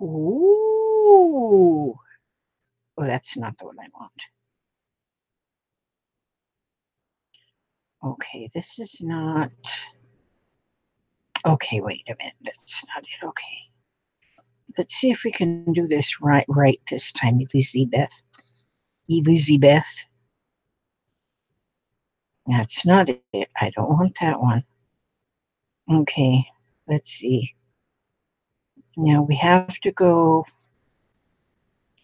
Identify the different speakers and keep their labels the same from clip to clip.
Speaker 1: Ooh. Oh, that's not the one I want. Okay, this is not. Okay, wait a minute. That's not it. Okay. Let's see if we can do this right this time, Elizabeth. Elizabeth. That's not it. I don't want that one. Okay. Let's see. Now we have to go.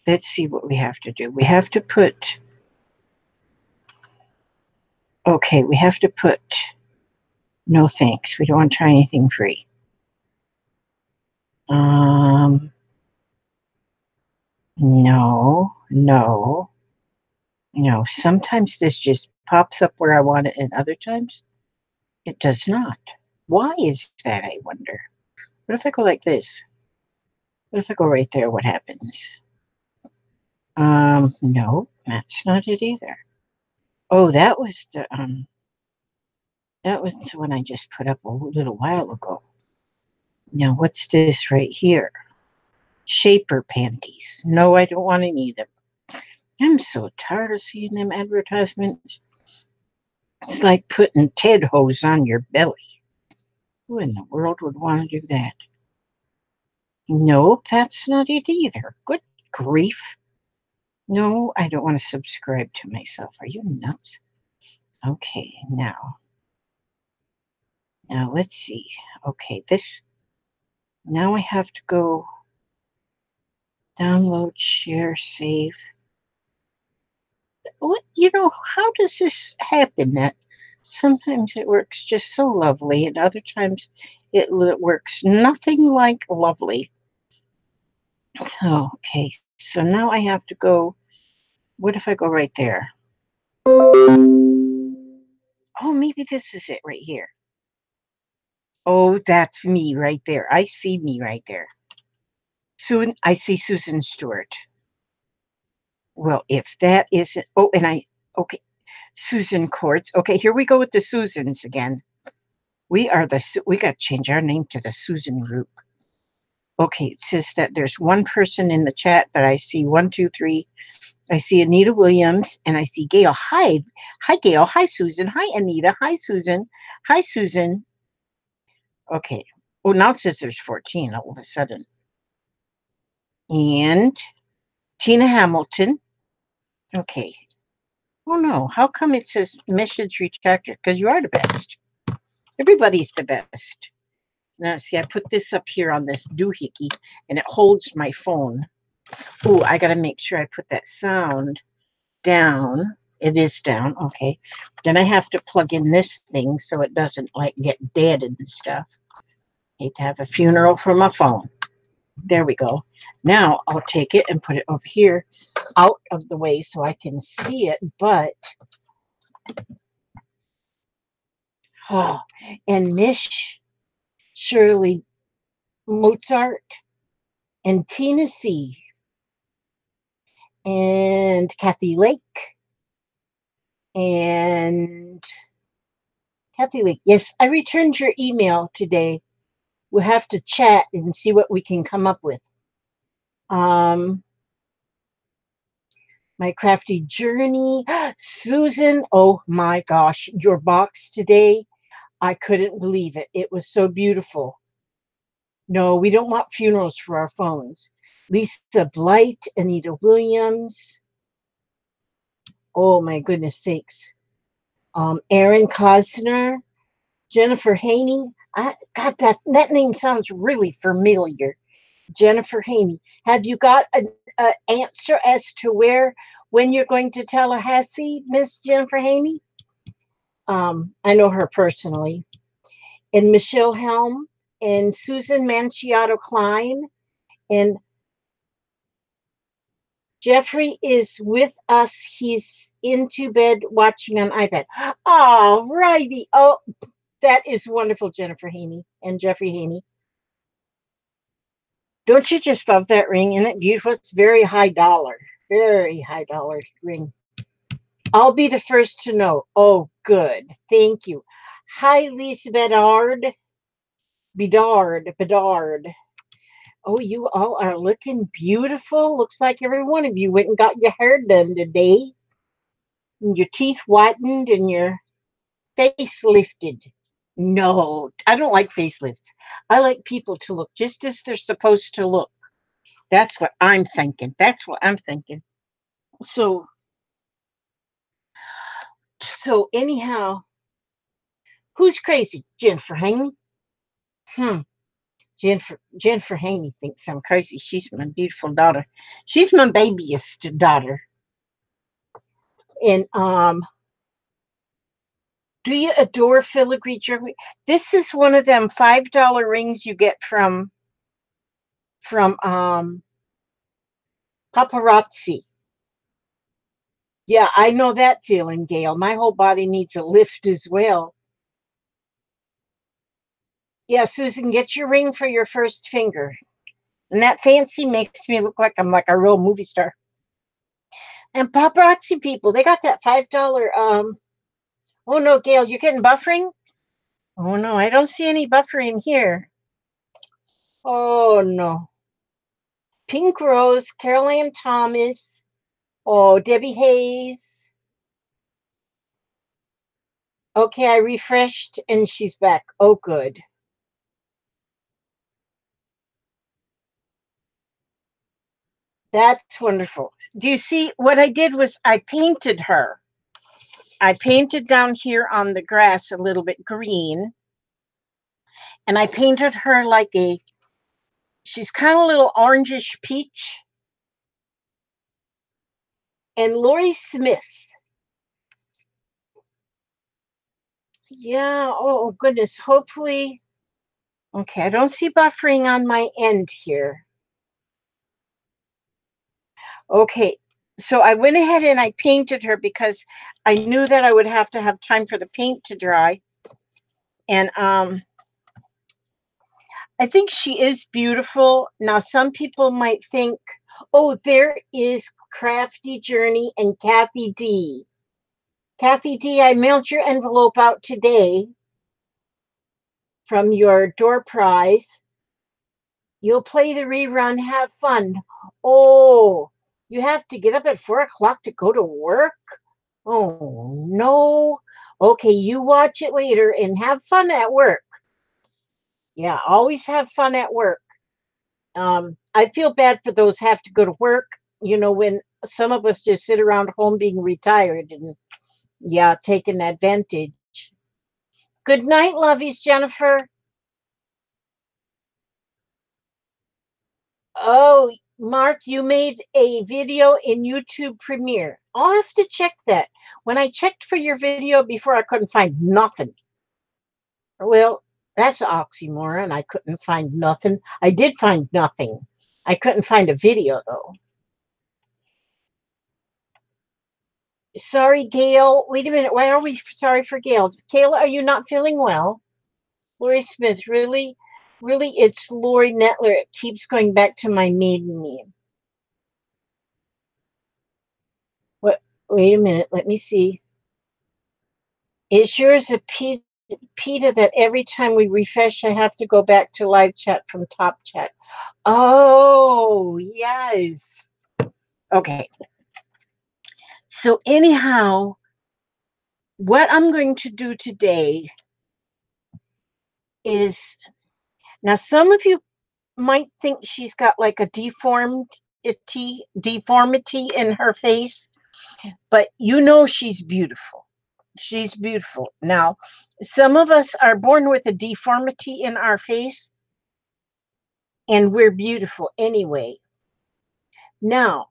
Speaker 1: Let's see what we have to do. We have to put. Okay, we have to put. No thanks. We don't want to try anything free. Um. No. No. No. Sometimes this just pops up where I want it, and other times it does not. Why is that, I wonder? What if I go like this? What if I go right there? What happens? No, that's not it either. Oh, that was the one I just put up a little while ago. Now, what's this right here? Shaper panties. No, I don't want any of them. I'm so tired of seeing them advertisements. It's like putting Ted hose on your belly. Who in the world would want to do that? Nope, that's not it either. Good grief. No, I don't want to subscribe to myself. Are you nuts? Okay, now let's see. Okay, this, now I have to go download, share, save. What, how does this happen that sometimes it works just so lovely and other times works nothing like lovely? Okay, so now I have to go. What if I go right there? Oh, maybe this is it right here. Oh, that's me right there. I see me right there. Soon I see Susan Stewart. Well, if that isn't, okay, Susan Courts. Okay, here we go with the Susans again. We got to change our name to the Susan group. Okay, it says that there's one person in the chat, but I see one, two, three. I see Anita Williams and I see Gail. Hi, Gail. Hi, Susan. Hi, Anita. Hi, Susan. Hi, Susan. Okay. Oh, now it says there's 14 all of a sudden. And Tina Hamilton. Okay. Oh no, how come it says message retractor? Because you are the best. Everybody's the best. Now, see, I put this up here on this doohickey, and it holds my phone. Oh, I got to make sure I put that sound down. It is down, okay. Then I have to plug in this thing so it doesn't like get dead and stuff. Hate to have a funeral for my phone. There we go. Now I'll take it and put it over here out of the way so I can see it, but oh, and Miss Shirley Mozart and Tina C. and Kathy Lake and Kathy Lake. Yes, I returned your email today. We'll have to chat and see what we can come up with. My crafty journey. Susan, oh my gosh, your box today. I couldn't believe it. It was so beautiful. No, we don't want funerals for our phones. Lisa Blight, Anita Williams. Oh my goodness sakes. Aaron Cosner, Jennifer Haney. God, that name sounds really familiar. Jennifer Haney. Have you got an answer as to when you're going to Tallahassee, Miss Jennifer Haney? I know her personally. And Michelle Helm and Susan Manciato Klein and Jeffrey is with us. He's into bed watching on iPad. All righty. Oh, that is wonderful, Jennifer Haney and Jeffrey Haney. Don't you just love that ring? Isn't it beautiful? It's very high dollar ring. I'll be the first to know. Oh, good. Thank you. Hi, Lisa Bedard. Oh, you all are looking beautiful. Looks like every one of you went and got your hair done today, and your teeth whitened, and your face lifted. No, I don't like facelifts. I like people to look just as they're supposed to look. That's what I'm thinking. That's what I'm thinking. So, so anyhow, who's crazy? Jennifer Haney? Hmm. Jennifer Haney thinks I'm crazy. She's my beautiful daughter. She's my babyest daughter. And do you adore filigree jewelry? This is one of them $5 rings you get from paparazzi. Yeah, I know that feeling, Gail. My whole body needs a lift as well. Yeah, Susan, get your ring for your first finger. And that fancy makes me look like I'm like a real movie star. And paparazzi people, they got that $5. Oh no, Gail, you're getting buffering? Oh no, I don't see any buffering here. Oh no. Pink Rose, Carol Ann Thomas. Oh, Debbie Hayes. Okay, I refreshed and she's back. Oh, good. That's wonderful. Do you see what I did was I painted her. I painted down here on the grass a little bit green, and I painted her like she's kind of a little orangish peach. And Lori Smith. Yeah, oh goodness. Hopefully, okay, I don't see buffering on my end here. Okay, so I went ahead and I painted her because I knew that I would have to have time for the paint to dry. And I think she is beautiful. Now, some people might think, oh, there is Crafty Journey and Kathy D. Kathy D, I mailed your envelope out today from your door prize. You'll play the rerun, have fun. Oh, you have to get up at 4 o'clock to go to work? Oh, no. Okay, you watch it later and have fun at work. Yeah, always have fun at work. I feel bad for those have to go to work, when some of us just sit around home being retired and, yeah, taking advantage. Good night, lovies, Jennifer. Oh, Mark, you made a video in YouTube Premiere. I'll have to check that. When I checked for your video before, I couldn't find nothing. Well, that's an oxymoron. I couldn't find nothing. I did find nothing. I couldn't find a video, though. Sorry, Gail. Wait a minute. Why are we sorry for Gail? Kayla, are you not feeling well? Lori Smith, really? Really, it's Lori Netler. It keeps going back to my maiden name. What? Wait a minute. Let me see. It sure is a PETA that every time we refresh, I have to go back to live chat from top chat. Oh, yes. Okay. So, anyhow, what I'm going to do today is now some of you might think she's got like a deformity in her face, but she's beautiful. She's beautiful. Now, some of us are born with a deformity in our face, and we're beautiful anyway. Now,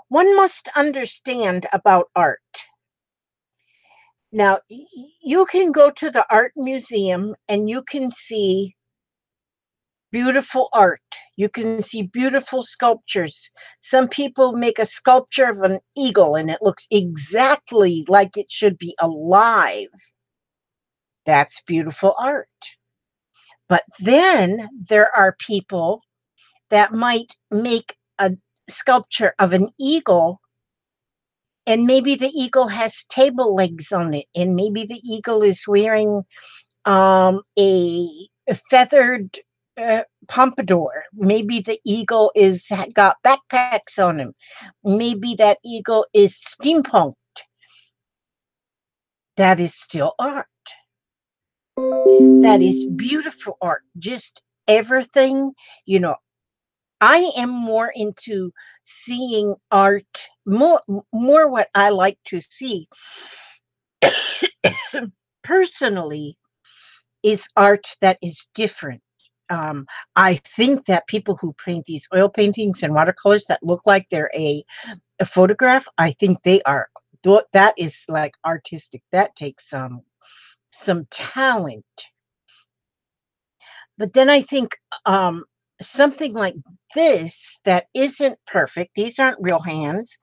Speaker 1: one must understand about art. Now, you can go to the art museum and you can see beautiful art. You can see beautiful sculptures. Some people make a sculpture of an eagle and it looks exactly like it should be alive. That's beautiful art. But then there are people that might make a sculpture of an eagle, and maybe the eagle has table legs on it, and maybe the eagle is wearing a feathered pompadour. Maybe the eagle is got backpacks on him. Maybe that eagle is steampunk. That is still art. That is beautiful art. Just everything, you know. I am more into seeing art, more what I like to see personally is art that is different. Um, I think that people who paint these oil paintings and watercolors that look like they're a photograph, I think they are, that is like artistic. That takes some talent. But then I think something like this that isn't perfect, these aren't real hands,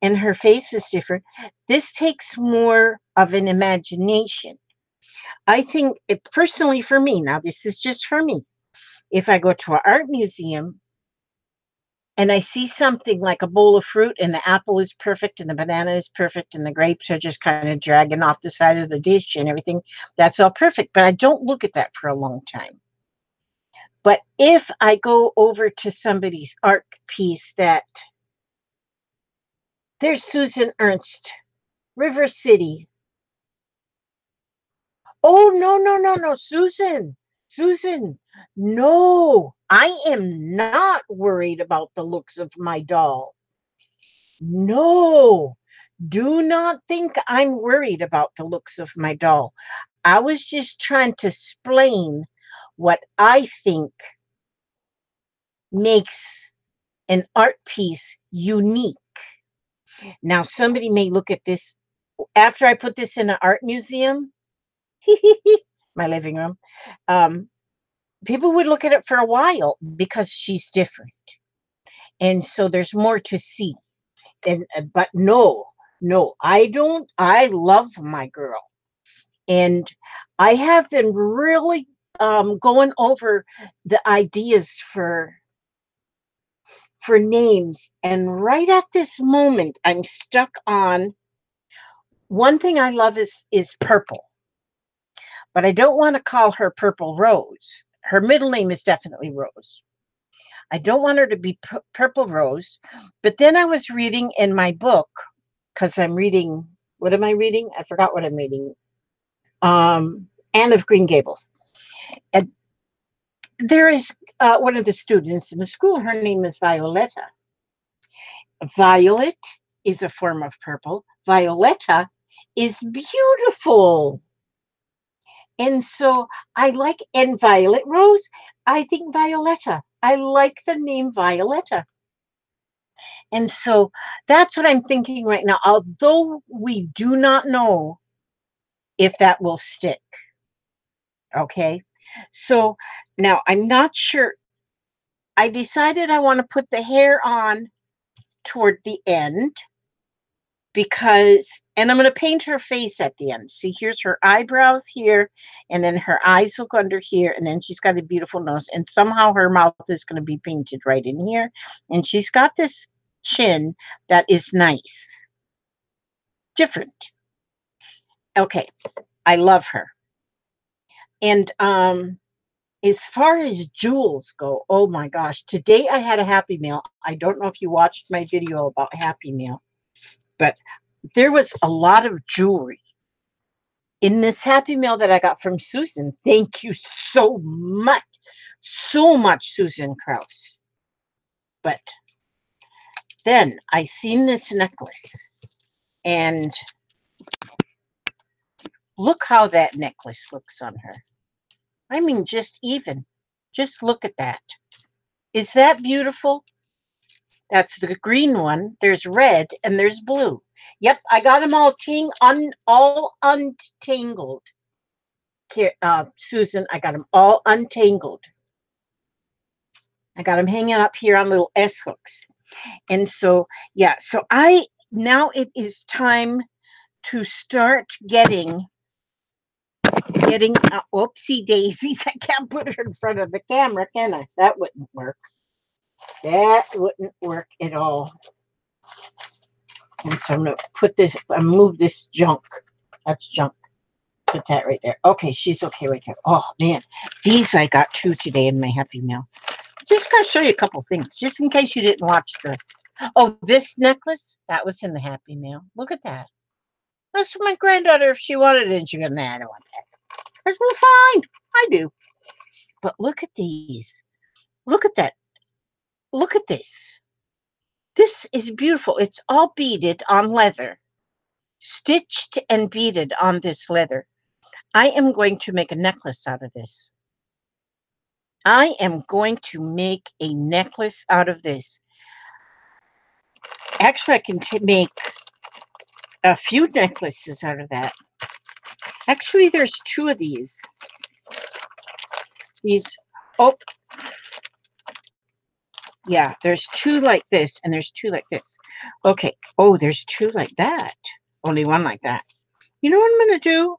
Speaker 1: and her face is different. This takes more of an imagination. I think it personally for me, now this is just for me. If I go to an art museum and I see something like a bowl of fruit and the apple is perfect and the banana is perfect and the grapes are just kind of dragging off the side of the dish and everything, that's all perfect. But I don't look at that for a long time. But if I go over to somebody's art piece that there's Susan Ernst, River City. Oh, no, no, no, no, Susan, Susan, no, I am not worried about the looks of my doll. No, do not think I'm worried about the looks of my doll. I was just trying to explain what I think makes an art piece unique. Now, somebody may look at this after I put this in an art museum, my living room. Um, People would look at it for a while because she's different, and so there's more to see. And but no, no, I don't. I love my girl, and I have been really going over the ideas for names, and right at this moment, I'm stuck on one thing I love is purple, but I don't want to call her Purple Rose. Her middle name is definitely Rose. I don't want her to be Purple Rose. But then I was reading in my book because I'm reading. What am I reading? I forgot what I'm reading. Anne of Green Gables. And there is one of the students in the school. Her name is Violetta. Violet is a form of purple. Violetta is beautiful. And so I like, and Violet Rose, I think Violetta. I like the name Violetta. And so that's what I'm thinking right now. Although we do not know if that will stick. Okay. So now I'm not sure. I decided I want to put the hair on toward the end because, and I'm going to paint her face at the end. See, here's her eyebrows here, and then her eyes look under here, and then she's got a beautiful nose, and somehow her mouth is going to be painted right in here, and she's got this chin that is nice, different. Okay, I love her. And as far as jewels go, oh my gosh, today I had a Happy Meal. I don't know if you watched my video about Happy Meal, but there was a lot of jewelry in this Happy Meal that I got from Susan. Thank you so much, Susan Kraus. But then I seen this necklace, and look how that necklace looks on her. I mean, just even. Just look at that. Is that beautiful? That's the green one. There's red and there's blue. Yep, I got them all untangled. Here, Susan, I got them all untangled. I got them hanging up here on little S hooks. And so, yeah, so now it is time to start getting oopsie daisies. I can't put her in front of the camera, can I? That wouldn't work. That wouldn't work at all. And so I'm going to move this junk. That's junk. Put that right there. Okay, she's okay right there. Oh man, these I got two today in my Happy Meal. Just gotta show you a couple things, just in case you didn't watch the. Oh, this necklace that was in the Happy Meal. Look at that. That's for my granddaughter if she wanted it. And she goes, "Nah, I don't want that." I said, "Well, fine, I do." But look at these. Look at that. Look at this. This is beautiful. It's all beaded on leather, stitched and beaded on this leather. I am going to make a necklace out of this. I am going to make a necklace out of this. Actually, I can make a few necklaces out of that. Actually, there's two of these. These, oh, yeah, there's two like this, and there's two like this. Okay, oh, there's two like that. Only one like that. You know what I'm going to do?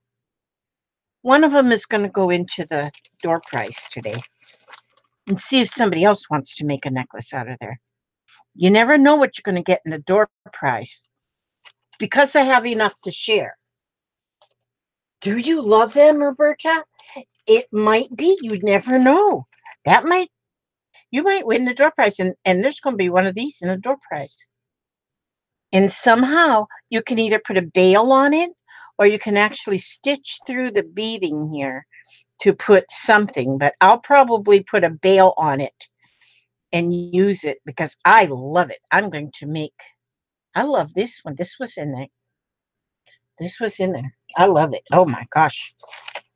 Speaker 1: One of them is going to go into the door prize today and see if somebody else wants to make a necklace out of there. You never know what you're going to get in the door prize because I have enough to share. Do you love them, Roberta? It might be. You never know. That might, you might win the door prize, and there's going to be one of these in the door prize. And somehow you can either put a bail on it or you can actually stitch through the beading here to put something. But I'll probably put a bail on it and use it because I love it. I'm going to make, I love this one. This was in there. This was in there. I love it. Oh my gosh.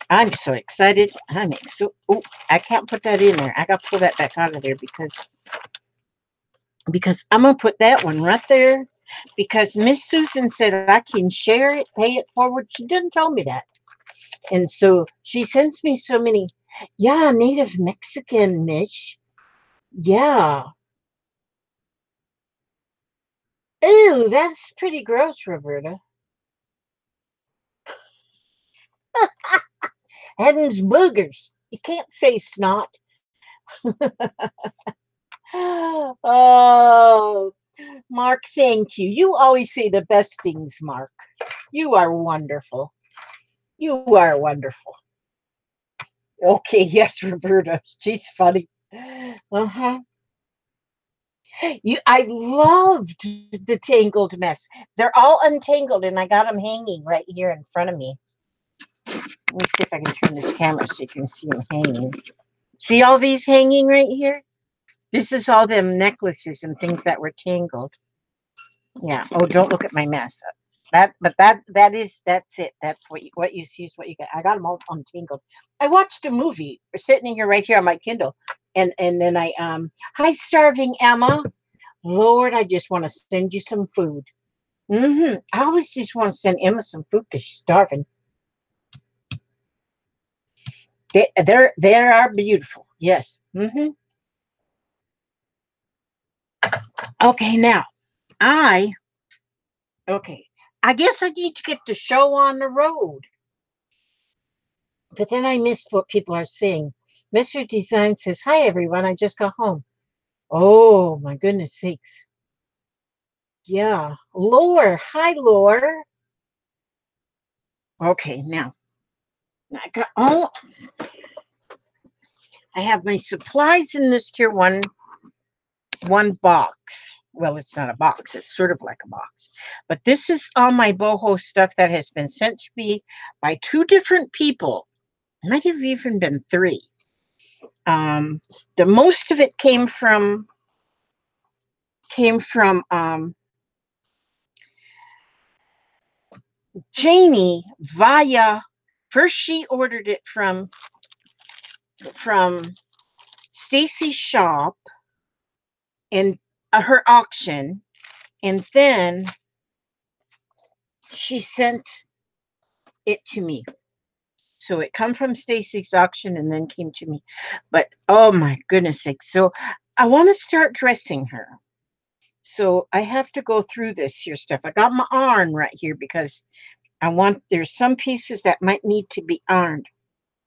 Speaker 1: I'm so excited. Oh, I can't put that in there. I got to pull that back out of there because I'm going to put that one right there because Miss Susan said I can share it, pay it forward. She didn't tell me that. And so she sends me so many. Yeah, Native Mexican, Mish. Yeah. Ew, that's pretty gross, Roberta. Heaven's boogers. You can't say snot. Oh, Mark, thank you. You always say the best things, Mark. You are wonderful. You are wonderful. Okay, yes, Roberta. She's funny. Uh-huh. I loved the tangled mess. They're all untangled, and I got them hanging right here in front of me. Let me see if I can turn this camera so you can see them hanging. See all these hanging right here? This is all them necklaces and things that were tangled. Yeah. Oh, don't look at my mess. That's it. That's what you see is what you get. I got them all untangled. I watched a movie. We're sitting here right here on my Kindle, and then hi, starving Emma. Lord, I just want to send you some food. I always just want to send Emma some food because she's starving. They are beautiful. Yes. Okay, now I okay. I guess I need to get the show on the road. But then I missed what people are saying. Mr. Design says, "Hi everyone, I just got home." Oh my goodness sakes. Yeah. Lore. Hi, Lore. Okay, now I got I have my supplies in this here one box. Well, it's not a box, it's sort of like a box. But this is all my boho stuff that has been sent to me by two different people. It might have even been three. The most of it came from Janie via first she ordered it from Stacy's shop and her auction, and then she sent it to me. So it come from Stacy's auction and then came to me. But oh my goodness sake. So I want to start dressing her. So I have to go through this here stuff. I got my iron right here because there's some pieces that might need to be ironed.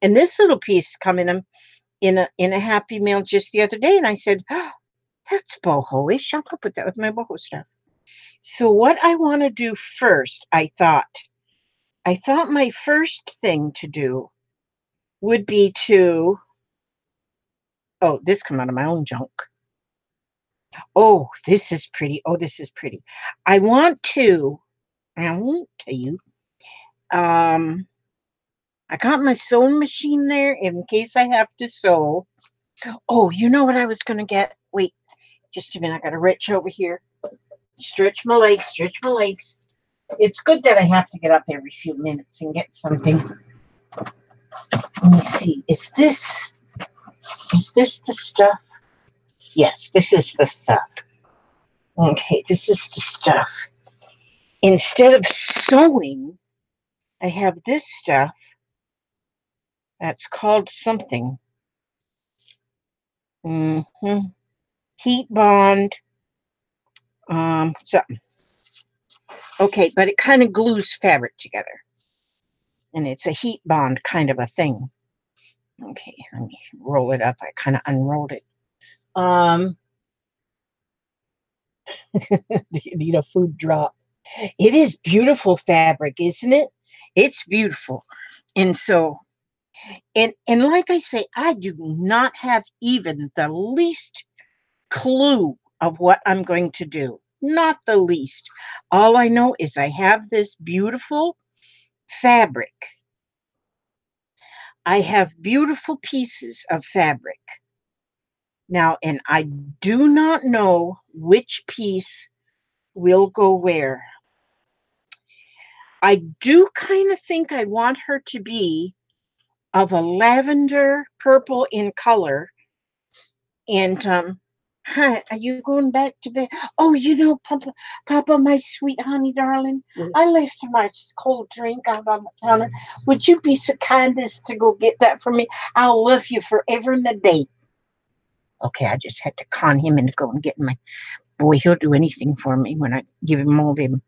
Speaker 1: And this little piece come in a Happy Meal just the other day, and I said, oh, that's boho-ish. I'll put that with my boho stuff. So what I want to do first, I thought, I thought my first thing to do would be to, oh, this come out of my own junk. Oh, this is pretty. Oh, this is pretty. I want to, I won't tell you. I got my sewing machine there in case I have to sew. Oh, you know what I was going to get? Wait, just a minute. I got to reach over here. Stretch my legs, stretch my legs. It's good that I have to get up every few minutes and get something. Let me see. Is this the stuff? Yes, this is the stuff. Okay, this is the stuff. Instead of sewing, I have this stuff that's called something. Heat bond. Something. Okay, but it kind of glues fabric together. And it's a heat bond kind of a thing. Okay, let me roll it up. I kind of unrolled it. You need a food drop. It is beautiful fabric, isn't it? It's beautiful. And so, and like I say, I do not have even the least clue of what I'm going to do. Not the least. All I know is I have this beautiful fabric. I have beautiful pieces of fabric. Now, and I do not know which piece will go where. I do kind of think I want her to be of a lavender purple in color. And hi, are you going back to bed? Oh, you know, Papa, my sweet honey darling, yes. I left my cold drink out on the counter. Would you be so kind as to go get that for me? I'll love you forever and a day. Okay, I just had to con him into going and getting my boy. He'll do anything for me when I give him all them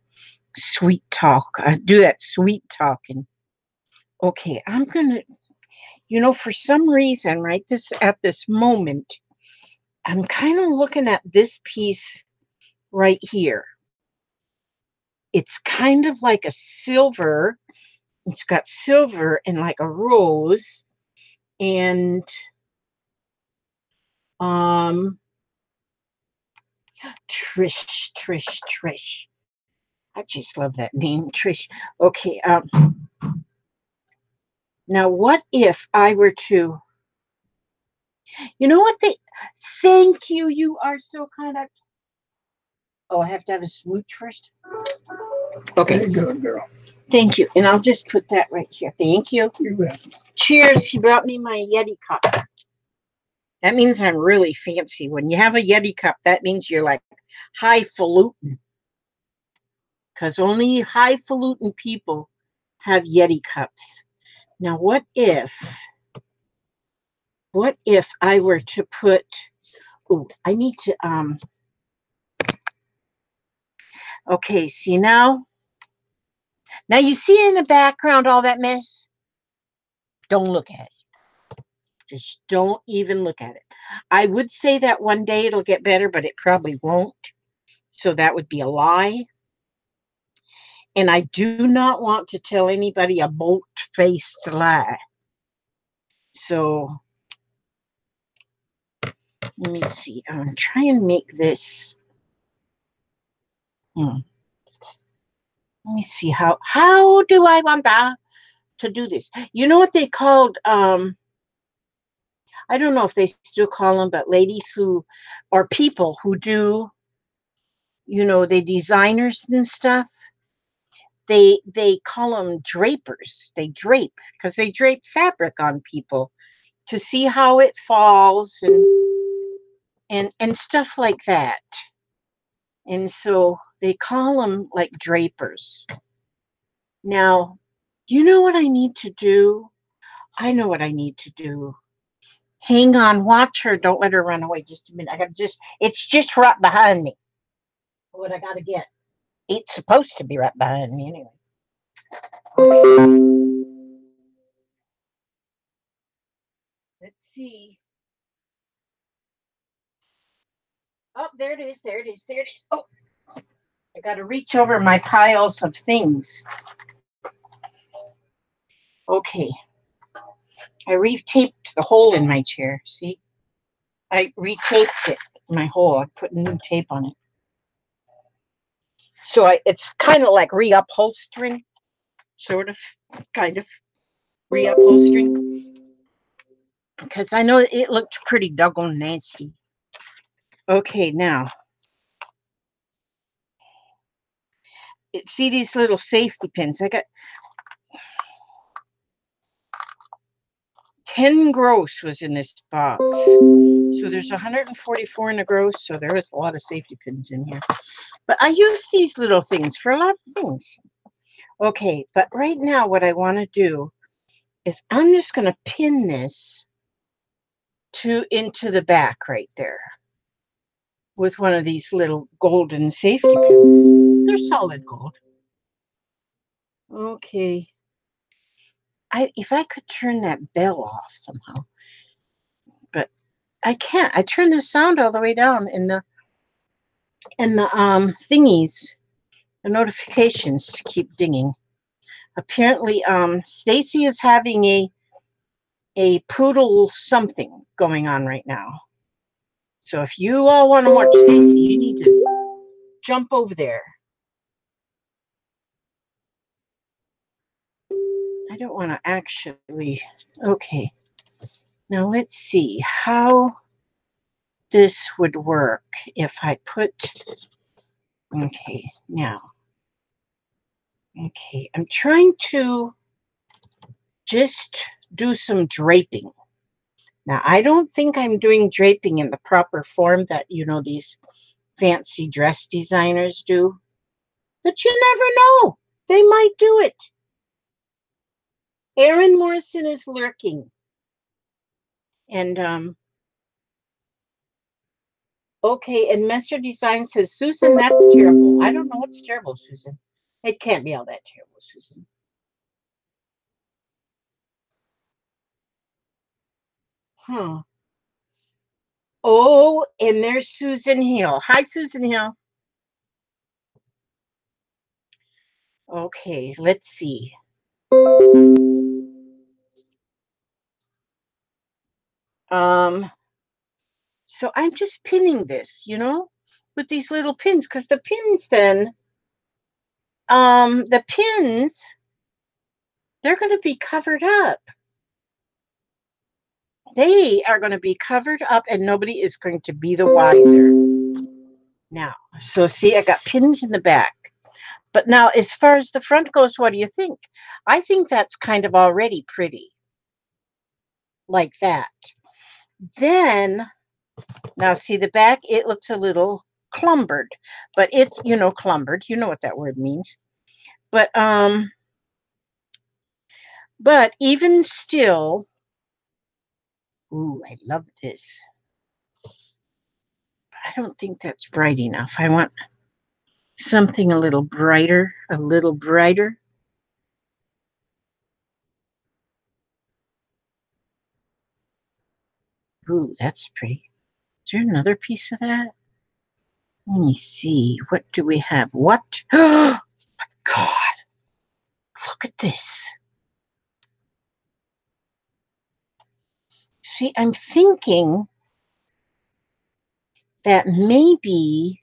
Speaker 1: sweet talk. I do that sweet talking. Okay, I'm gonna, you know, for some reason, right at this moment, I'm kind of looking at this piece right here. It's kind of like a silver. It's got silver and like a rose. And Trish. I just love that name, Trish. Okay, now what if I were to, you know what thank you, you are so kind of, oh, I have to have a smooch first? Okay. Very good, girl. Thank you. And I'll just put that right here. Thank you. You're welcome. Cheers. He brought me my Yeti cup. That means I'm really fancy. When you have a Yeti cup, that means you're like highfalutin. Because only highfalutin people have Yeti cups. Now, what if I were to put, oh, I need to, okay, see now you see in the background all that mess? Don't look at it. Just don't even look at it. I would say that one day it'll get better, but it probably won't. So that would be a lie. And I do not want to tell anybody a bold-faced lie. So let me see. I'm going to try and make this. Let me see how do I want to do this? You know what they called, I don't know if they still call them, but ladies who, or people who do, you know, they designers and stuff. They call them drapers. They drape because they drape fabric on people to see how it falls and stuff like that. And so they call them like drapers. Now, you know what I need to do? I know what I need to do. Hang on, watch her. Don't let her run away. Just a minute. It's just right behind me. What I gotta get. It's supposed to be right behind me anyway. Let's see. Oh, there it is. Oh, I gotta reach over my piles of things. Okay, I retaped the hole in my chair. See, I retaped it, my hole. I put new tape on it. So it's kind of like reupholstering, sort of, kind of reupholstering, because I know it looked pretty doggone nasty. Okay, now, see these little safety pins? I got 10 gross was in this box. So there's 144 in the gross, so there is a lot of safety pins in here. But I use these little things for a lot of things. Okay, but right now what I want to do is I'm just going to pin this into the back right there with one of these little golden safety pins. They're solid gold. Okay. If I could turn that bell off somehow, but I can't. I turn the sound all the way down in the thingies. The notifications keep dinging. Apparently, Stacy is having a poodle something going on right now. So if you all want to watch Stacy, you need to jump over there. I don't want to actually. Okay. Now let's see how this would work if I put. Okay, now. Okay, I'm trying to just do some draping. Now, I don't think I'm doing draping in the proper form that, these fancy dress designers do. But you never know. They might do it. Aaron Morrison is lurking. And, okay, and Messer Design says, Susan, that's terrible. I don't know what's terrible, Susan. It can't be all that terrible, Susan. Huh. Oh, and there's Susan Hill. Hi, Susan Hill. Okay, let's see. So I'm just pinning this, with these little pins, because the pins then, the pins, they're going to be covered up. They are going to be covered up, and nobody is going to be the wiser. Now, so see, I got pins in the back. But now, as far as the front goes, what do you think? I think that's kind of already pretty, like that. Then, now see the back, it looks a little clumbered, but it's, clumbered. You know what that word means. But even still, ooh, I love this. I don't think that's bright enough. I want something a little brighter, a little brighter. Ooh, that's pretty. Is there another piece of that? Let me see. What do we have? What? Oh, God. Look at this. See, I'm thinking that maybe,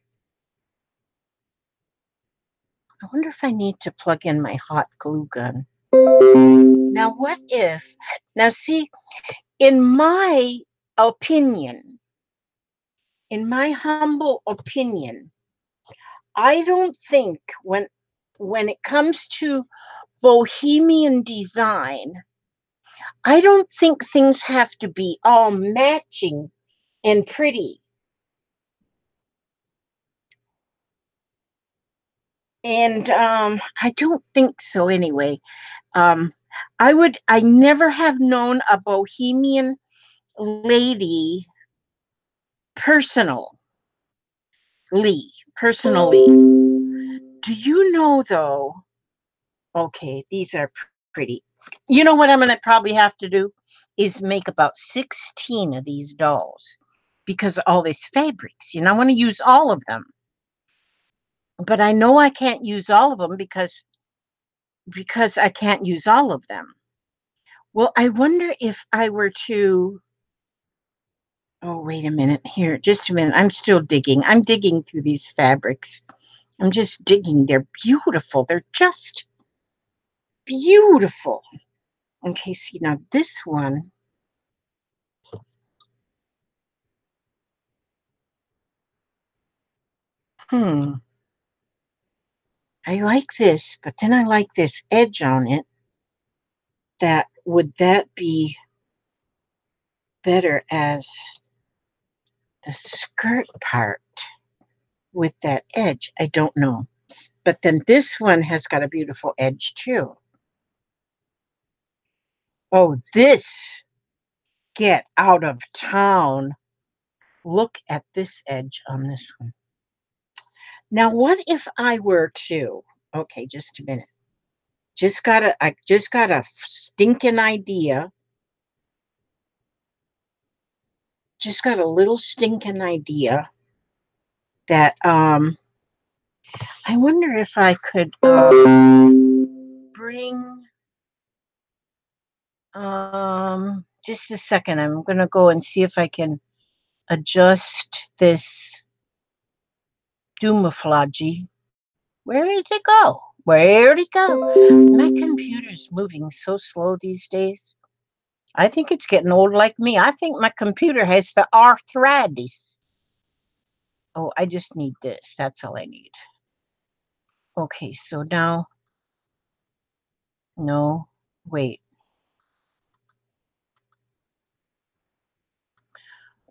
Speaker 1: I wonder if I need to plug in my hot glue gun. Now, what if, now see, in my opinion, in my humble opinion, I don't think when it comes to bohemian design, I don't think things have to be all matching and pretty. And I don't think so anyway. I never have known a bohemian lady personally. Do you know though? Okay, these are pretty. You know what I'm going to probably have to do is make about 16 of these dolls because all these fabrics. I want to use all of them. But I know I can't use all of them because I can't use all of them. Well, I wonder if I were to. Oh, wait a minute. Here, just a minute. I'm still digging. I'm digging through these fabrics. I'm just digging. They're beautiful. They're just beautiful. Okay, see, now this one. Hmm. I like this, but then I like this edge on it. Would that be better as the skirt part with that edge? I don't know. But then this one has got a beautiful edge too. Oh, this, get out of town. Look at this edge on this one. Now, what if I were to, okay, just a minute. I just got a stinking idea. Just got a little stinking idea that I wonder if I could bring just a second. I'm gonna go and see if I can adjust this doomaflogy. Where did it go? Where'd it go? My computer's moving so slow these days. I think it's getting old like me. I think my computer has the arthritis. Oh, I just need this. That's all I need. Okay, so now, no, wait.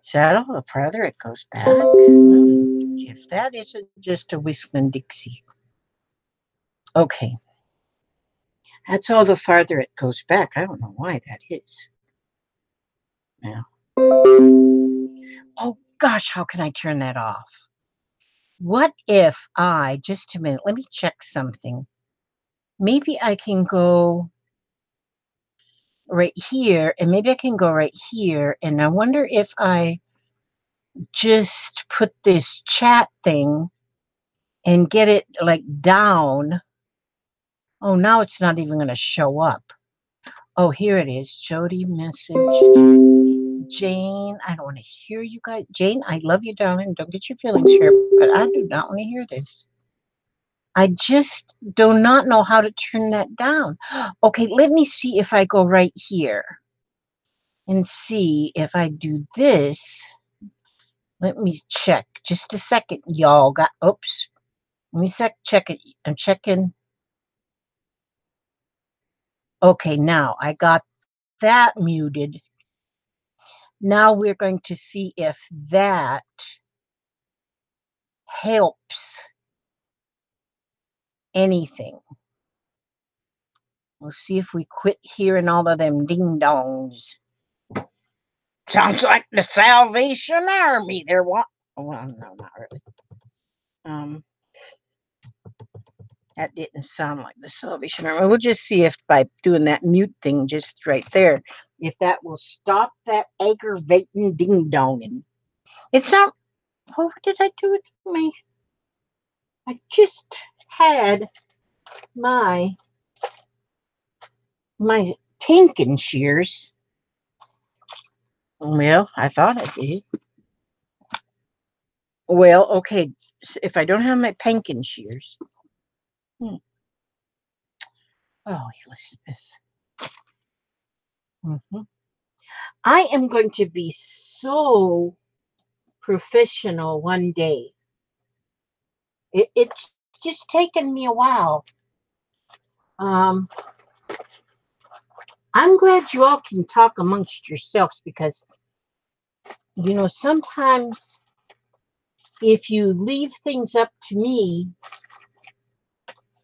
Speaker 1: Is that all the farther it goes back? If that isn't just a whistling Dixie. Okay, that's all the farther it goes back. I don't know why that is. Yeah. Oh gosh, how can I turn that off? What if just a minute, let me check something. Maybe I can go right here, and maybe I can go right here, and I wonder if I just put this chat thing and get it like down. Oh, now it's not even going to show up. Oh, here it is. Jody messaged. Jane, I don't want to hear you guys. Jane, I love you, darling. Don't get your feelings hurt, but I do not want to hear this. I just do not know how to turn that down. Okay, let me see if I go right here and see if I do this. Let me check. Just a second, y'all. Oops. Let me check it. I'm checking. Okay, now I got that muted. Now we're going to see if that helps anything. We'll see if we quit hearing all of them ding dongs. Sounds like the Salvation Army. They're what? Well, no, not really. Um, that didn't sound like the Salvation Army. We'll just see if by doing that mute thing just right there, if that will stop that aggravating ding donging. It's not. Oh, what did I do with my? I just had my pinking shears. Well, I thought I did. Well, okay. If I don't have my pinking shears. Oh, Elizabeth. I am going to be so professional one day. It's just taken me a while. Um, I'm glad you all can talk amongst yourselves because, sometimes if you leave things up to me,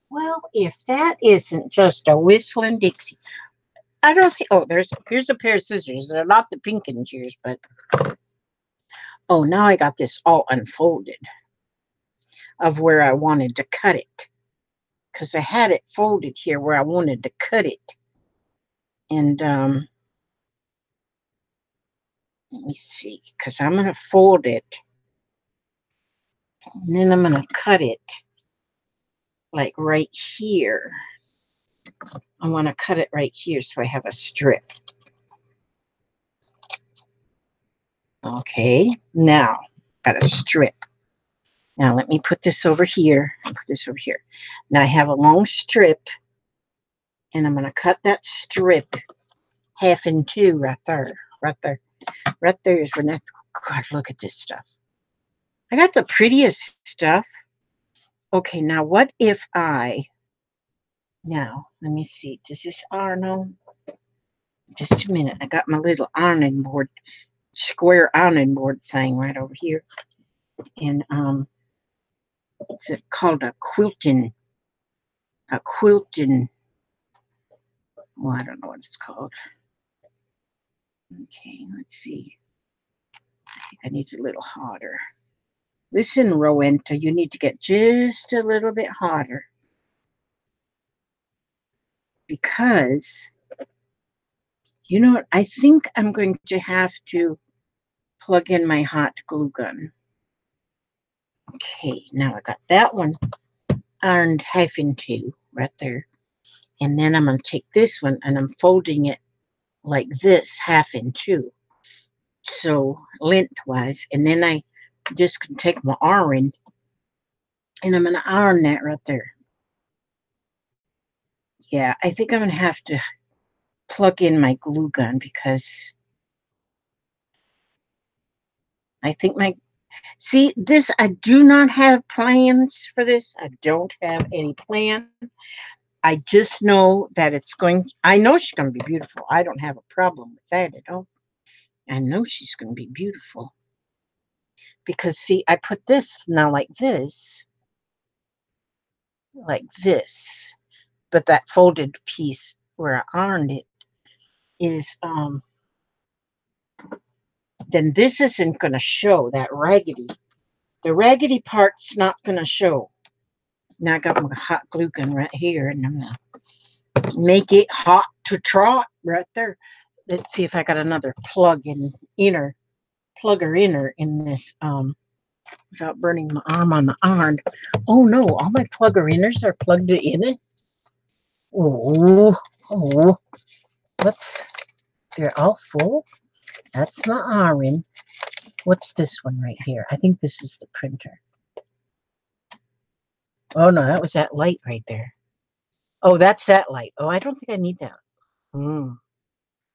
Speaker 1: well, if that isn't just a whistling Dixie. I don't see. Oh, here's a pair of scissors. They're not the pink and shears, but oh, now I got this all unfolded of where I wanted to cut it because I had it folded here where I wanted to cut it, and let me see because I'm gonna fold it and then I'm gonna cut it like right here. I want to cut it right here so I have a strip. Okay, now got a strip. Now let me put this over here. Put this over here. Now I have a long strip, and I'm going to cut that strip half in two right there. Right there. Right there is where that. God, look at this stuff. I got the prettiest stuff. Okay, now what if I. Now, let me see. Does this Arno? Just a minute. I got my little ironing board, square ironing board thing right over here. And it's called a quilting. Well, I don't know what it's called. Okay, let's see. I need a little hotter. Listen, Rowenta, you need to get just a little bit hotter. Because, you know what, I think I'm going to have to plug in my hot glue gun. Okay, now I got that one ironed half in two right there. And then I'm going to take this one and I'm folding it like this, half in two. So lengthwise. And then I just can take my iron and I'm going to iron that right there. Yeah, I think I'm going to have to plug in my glue gun because I think my. See, this, I do not have plans for this. I don't have any plan. I just know that it's going, I know she's going to be beautiful. I don't have a problem with that at all. I know she's going to be beautiful. Because, see, I put this now like this. But that folded piece where I ironed it is, then this isn't going to show that raggedy. The raggedy part's not going to show. Now I got my hot glue gun right here, and I'm going to make it hot to trot right there. Let's see if I got another plugger inner in this, without burning my arm on the iron. Oh no, all my plugger inners are plugged in it. Oh, they're all full. That's my iron. What's this one right here? I think this is the printer. Oh no, that was that light right there. Oh, that's that light. Oh, I don't think I need that.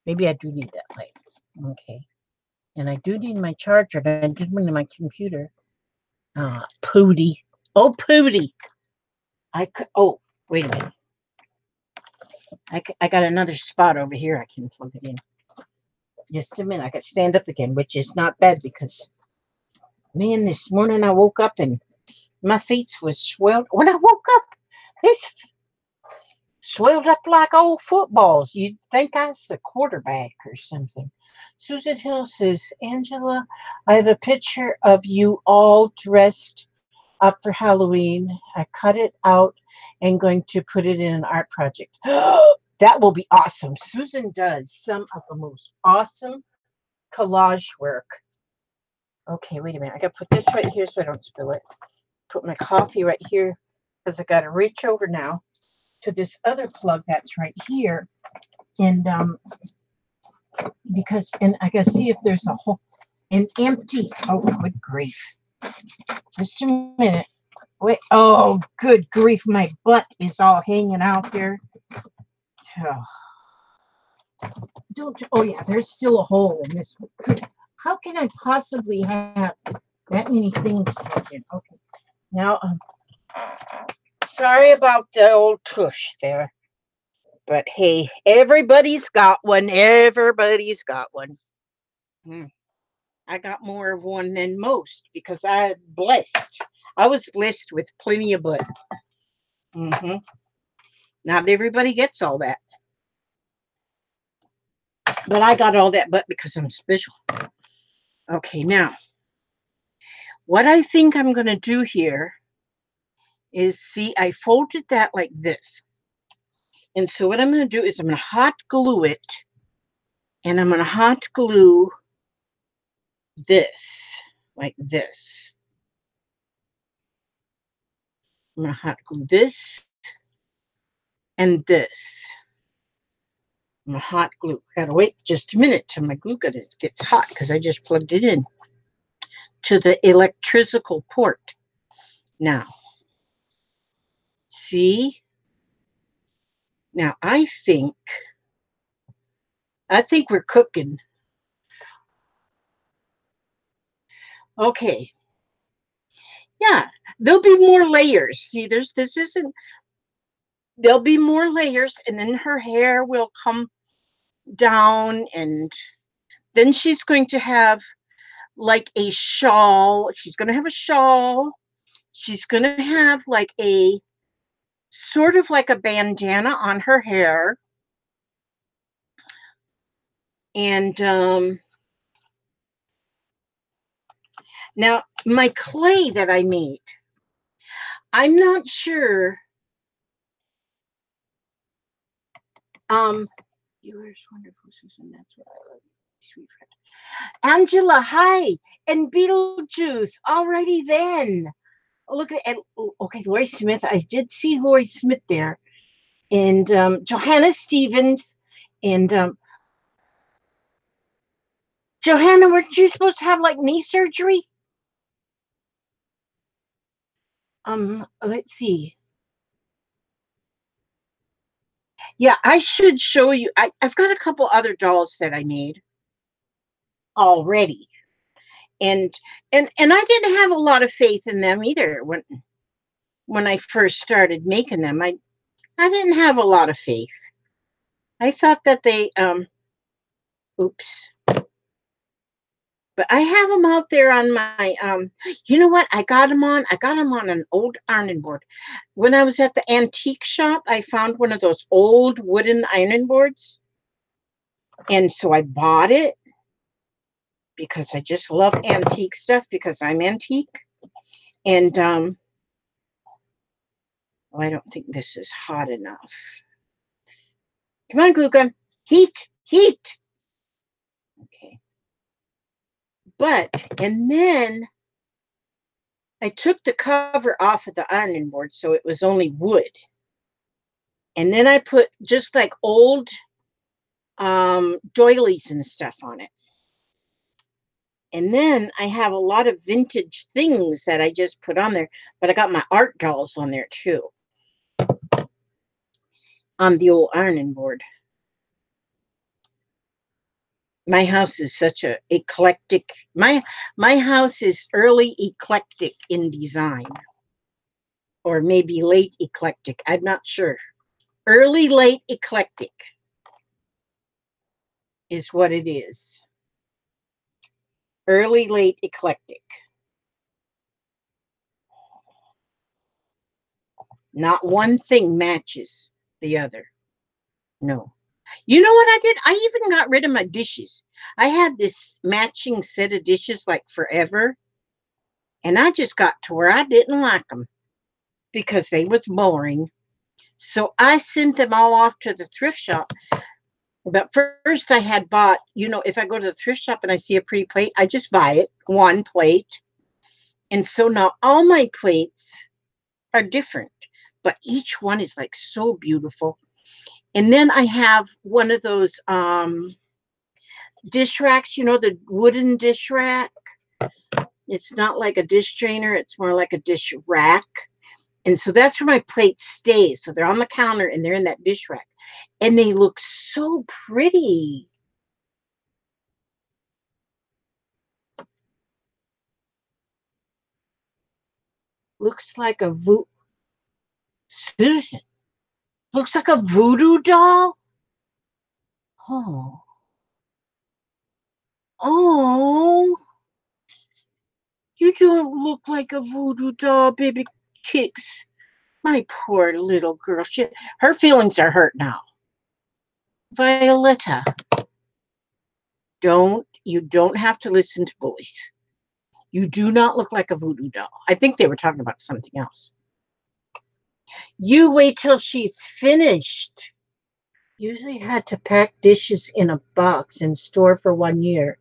Speaker 1: Maybe I do need that light. Okay. And I do need my charger, and I did need my computer. Pooty. Oh, Pooty. Oh, wait a minute. I got another spot over here I can plug it in. Just a minute. I got to stand up again, which is not bad because, man, this morning I woke up and my feet was swelled. When I woke up, this swelled up like old footballs. You'd think I was the quarterback or something. Susan Hill says, Angela, I have a picture of you all dressed up for Halloween. I cut it out and going to put it in an art project. That will be awesome. Susan does some of the most awesome collage work. Okay, wait a minute. I got to put this right here so I don't spill it. Put my coffee right here because I got to reach over now to this other plug that's right here. And because, and I got to see if there's a hole, an empty. Oh, good grief. Just a minute. Wait, oh, good grief, my butt is all hanging out there. Oh yeah, there's still a hole in this one. How can I possibly have that many things in? Okay, now, sorry about the old tush there. But hey, everybody's got one. Everybody's got one. I got more of one than most because I was blessed with plenty of butt. Not everybody gets all that. But I got all that butt because I'm special. Okay, now, what I think I'm going to do here is, see, I folded that like this. And so what I'm going to do is I'm going to hot glue it. And I'm going to hot glue this, like this. I'm going to hot glue this and this. My hot glue. Gotta wait just a minute till my glue gun gets hot because I just plugged it in to the electrical port. Now, see? Now I think we're cooking. Okay. Yeah, there'll be more layers. See, this isn't there'll be more layers, and then her hair will come down, and then she's going to have like a shawl. She's going to have a shawl. She's going to have like a sort of like a bandana on her hair. And now my clay that I made, I'm not sure. You are wonderful, Susan. That's what I love you, sweet friend. Angela, hi. And Beetlejuice. Alrighty then. Oh, look at okay, Lori Smith. I did see Lori Smith there. And Johanna Stevens. And Johanna, weren't you supposed to have like knee surgery? Let's see. Yeah, I should show you. I've got a couple other dolls that I made already. And I didn't have a lot of faith in them either when I first started making them. I didn't have a lot of faith. I thought that they oops. But I have them out there on my you know what? I got them on an old ironing board. When I was at the antique shop, I found one of those old wooden ironing boards. And so I bought it because I just love antique stuff because I'm antique. And oh, I don't think this is hot enough. Come on, glue gun. Heat, heat. Okay. But and then I took the cover off of the ironing board so it was only wood. And then I put just like old doilies and stuff on it. And then I have a lot of vintage things that I just put on there, but I got my art dolls on there too. On the old ironing board. My house is such a eclectic. My house is early eclectic in design, or maybe late eclectic. I'm not sure. Early late eclectic is what it is. Early late eclectic. Not one thing matches the other. No. You know what I did? I even got rid of my dishes. I had this matching set of dishes like forever, and I just got to where I didn't like them because they was boring. So I sent them all off to the thrift shop. But first I had bought, if I go to the thrift shop and I see a pretty plate, I just buy it, one plate. And so now all my plates are different, but each one is like so beautiful. And then I have one of those dish racks, the wooden dish rack. It's not like a dish drainer, it's more like a dish rack. And so that's where my plates stay. So they're on the counter and they're in that dish rack. And they look so pretty. Looks like a Susan. Looks like a voodoo doll. Oh. Oh. You don't look like a voodoo doll, baby kicks. My poor little girl. Her feelings are hurt now. Violetta, you don't have to listen to bullies. You do not look like a voodoo doll. I think they were talking about something else. You wait till she's finished. Usually had to pack dishes in a box and store for 1 year.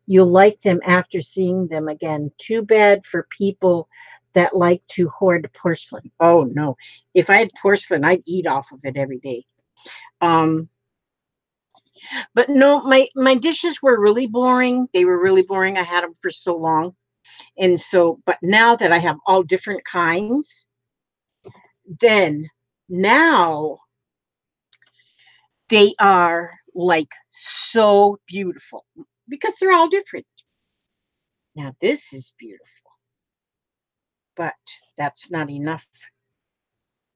Speaker 1: You'll like them after seeing them again. Too bad for people that like to hoard porcelain. Oh no. If I had porcelain, I'd eat off of it every day. But no, my dishes were really boring. They were really boring. I had them for so long. And so, but now that I have all different kinds, then now they are like so beautiful because they're all different. Now this is beautiful, but that's not enough.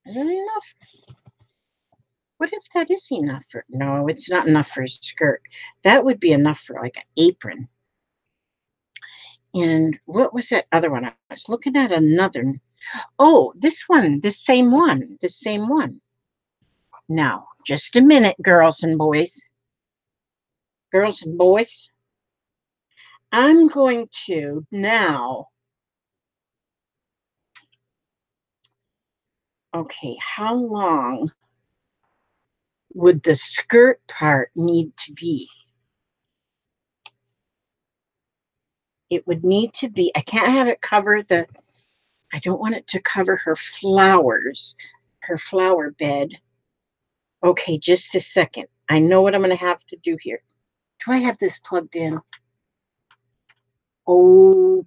Speaker 1: Is that enough? What if that is enough for? No, it's not enough for a skirt. That would be enough for like an apron. And what was that other one? I was looking at another. Oh, this one, the same one, the same one. Now, just a minute, girls and boys. Girls and boys. I'm going to now. Okay, how long would the skirt part need to be? It would need to be, I can't have it cover the, I don't want it to cover her flowers, her flower bed. Okay, just a second. I know what I'm going to have to do here. Do I have this plugged in? Oh,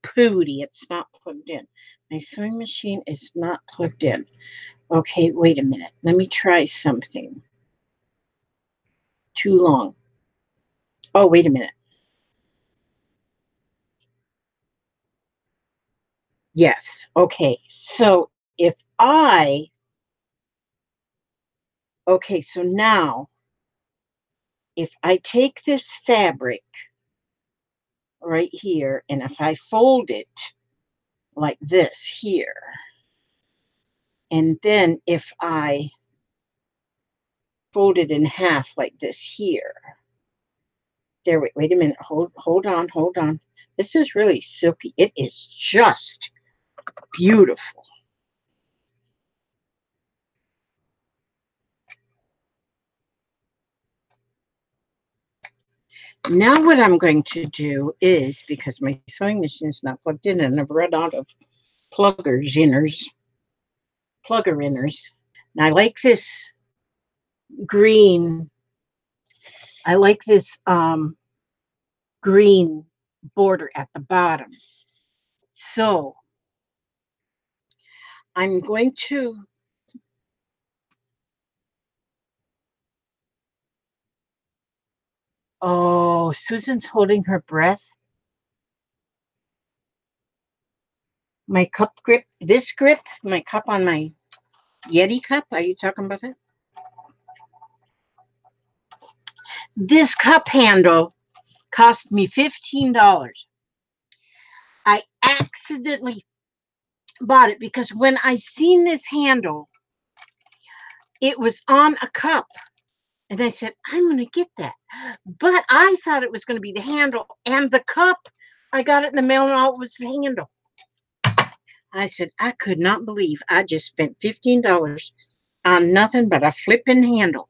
Speaker 1: pooty, it's not plugged in. My sewing machine is not plugged in. Okay, wait a minute. Let me try something. Too long. Oh, wait a minute. Yes. Okay. So if okay, so now if I take this fabric right here and if I fold it like this here, and then if I fold it in half like this here, there, wait a minute, hold on, hold on. This is really silky. It is just beautiful. Now what I'm going to do is, because my sewing machine is not plugged in and I've run out of pluggers inners, plugger inners. And I like this green. I like this green border at the bottom. So I'm going to, oh, Susan's holding her breath. My cup grip, this grip, my cup on my Yeti cup. Are you talking about that? This cup handle cost me $15. I accidentally bought it because when I seen this handle, it was on a cup. And I said, I'm going to get that. But I thought it was going to be the handle and the cup. I got it in the mail and all it was the handle. I said, I could not believe I just spent $15 on nothing but a flipping handle.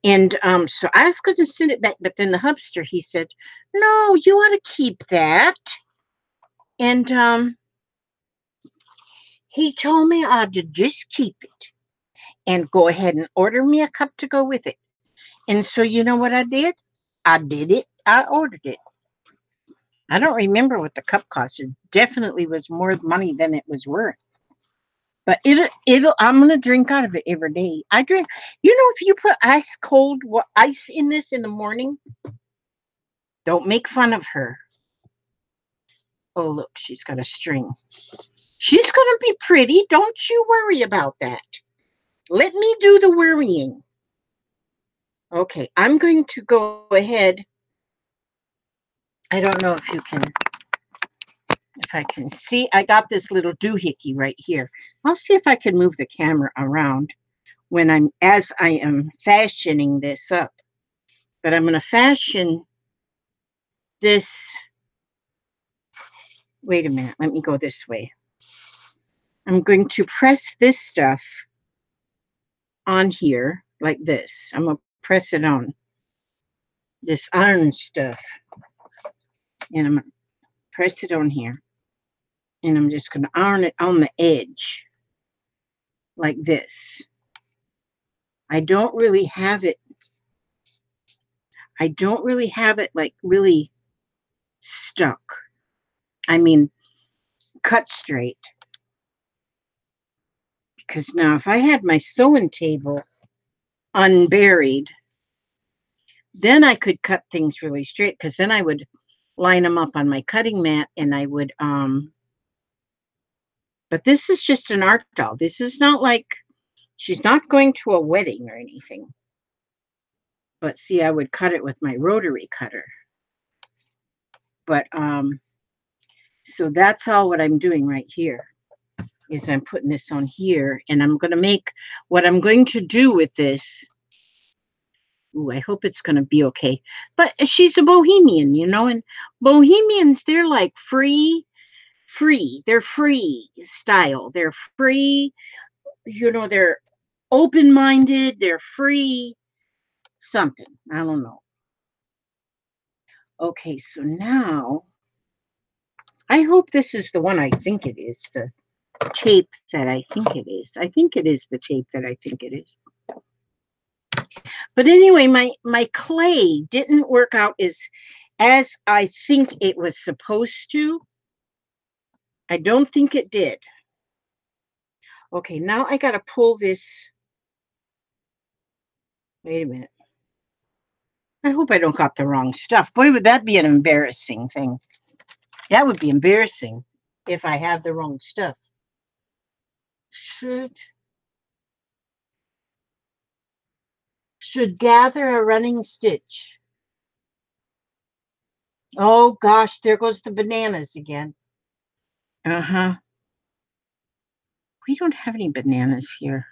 Speaker 1: And so I was going to send it back, but then the hubster, he said, no, you ought to keep that. And he told me I ought to just keep it and go ahead and order me a cup to go with it. And so you know what I did? I did it. I ordered it. I don't remember what the cup cost. It definitely was more money than it was worth. But it'll I'm gonna drink out of it every day. I drink, you know, if you put ice cold ice in this in the morning, don't make fun of her. Oh look, she's got a string. She's gonna be pretty. Don't you worry about that. Let me do the worrying. Okay, I'm going to go ahead. I don't know if you can, if I can see. I got this little doohickey right here. I'll see if I can move the camera around when as I am fashioning this up. But I'm going to fashion this. Wait a minute. Let me go this way. I'm going to press this stuff on here like this. I'm going to press it on this iron stuff. And I'm going to press it on here. And I'm just going to iron it on the edge like this. I don't really have it I don't really have it like really stuck. I mean, cut straight. Because now if I had my sewing table unburied, then I could cut things really straight, because then I would line them up on my cutting mat, and I would but this is just an art doll. This is not like, she's not going to a wedding or anything. But see, I would cut it with my rotary cutter. But so that's all what I'm doing right here, is I'm putting this on here, and I'm going to make, what I'm going to do with this. Ooh, I hope it's going to be okay. But she's a bohemian, you know, and bohemians, they're like free. They're free style. They're free, you know, they're open-minded. They're free something. I don't know. Okay, so now I hope this is the one I think it is, the tape that I think it is. I think it is the tape that I think it is. But anyway, my clay didn't work out as I think it was supposed to. I don't think it did. Okay, now I got to pull this. Wait a minute. I hope I don't got the wrong stuff. Boy, would that be an embarrassing thing. That would be embarrassing if I had the wrong stuff. Should gather a running stitch. Oh gosh, there goes the bananas again. Uh-huh. We don't have any bananas here.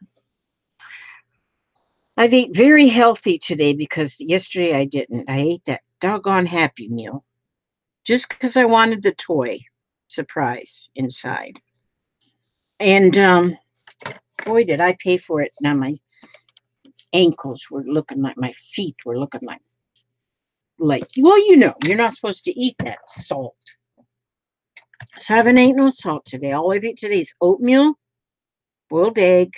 Speaker 1: I've ate very healthy today, because yesterday I didn't. I ate that doggone Happy Meal just because I wanted the toy surprise inside. And boy, did I pay for it. Now my ankles were looking like, my feet were looking like, well, you know, you're not supposed to eat that salt. So I haven't ate no salt today. All I've eaten today is oatmeal, boiled egg,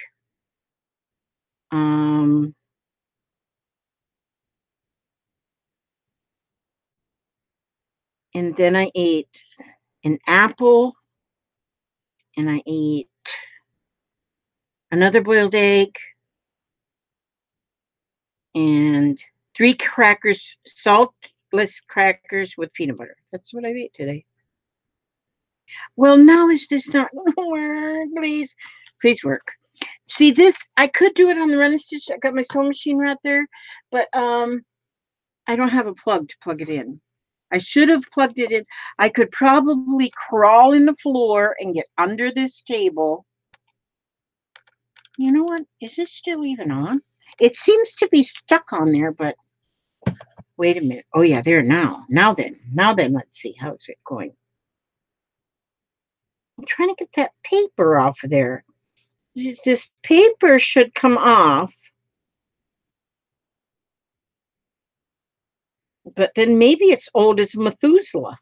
Speaker 1: and then I ate an apple, and I ate another boiled egg, and 3 crackers, saltless crackers with peanut butter. That's what I ate today. Well, now is this not going to work? Please work. See, this, I could do it on the running stitch. I got my sewing machine right there, but I don't have a plug to plug it in. I should have plugged it in. I could probably crawl in the floor and get under this table. You know what? Is this still even on? It seems to be stuck on there, but wait a minute. Oh yeah, there now. Now then, let's see. How's it going? I'm trying to get that paper off of there. This paper should come off. But then maybe it's old as Methuselah.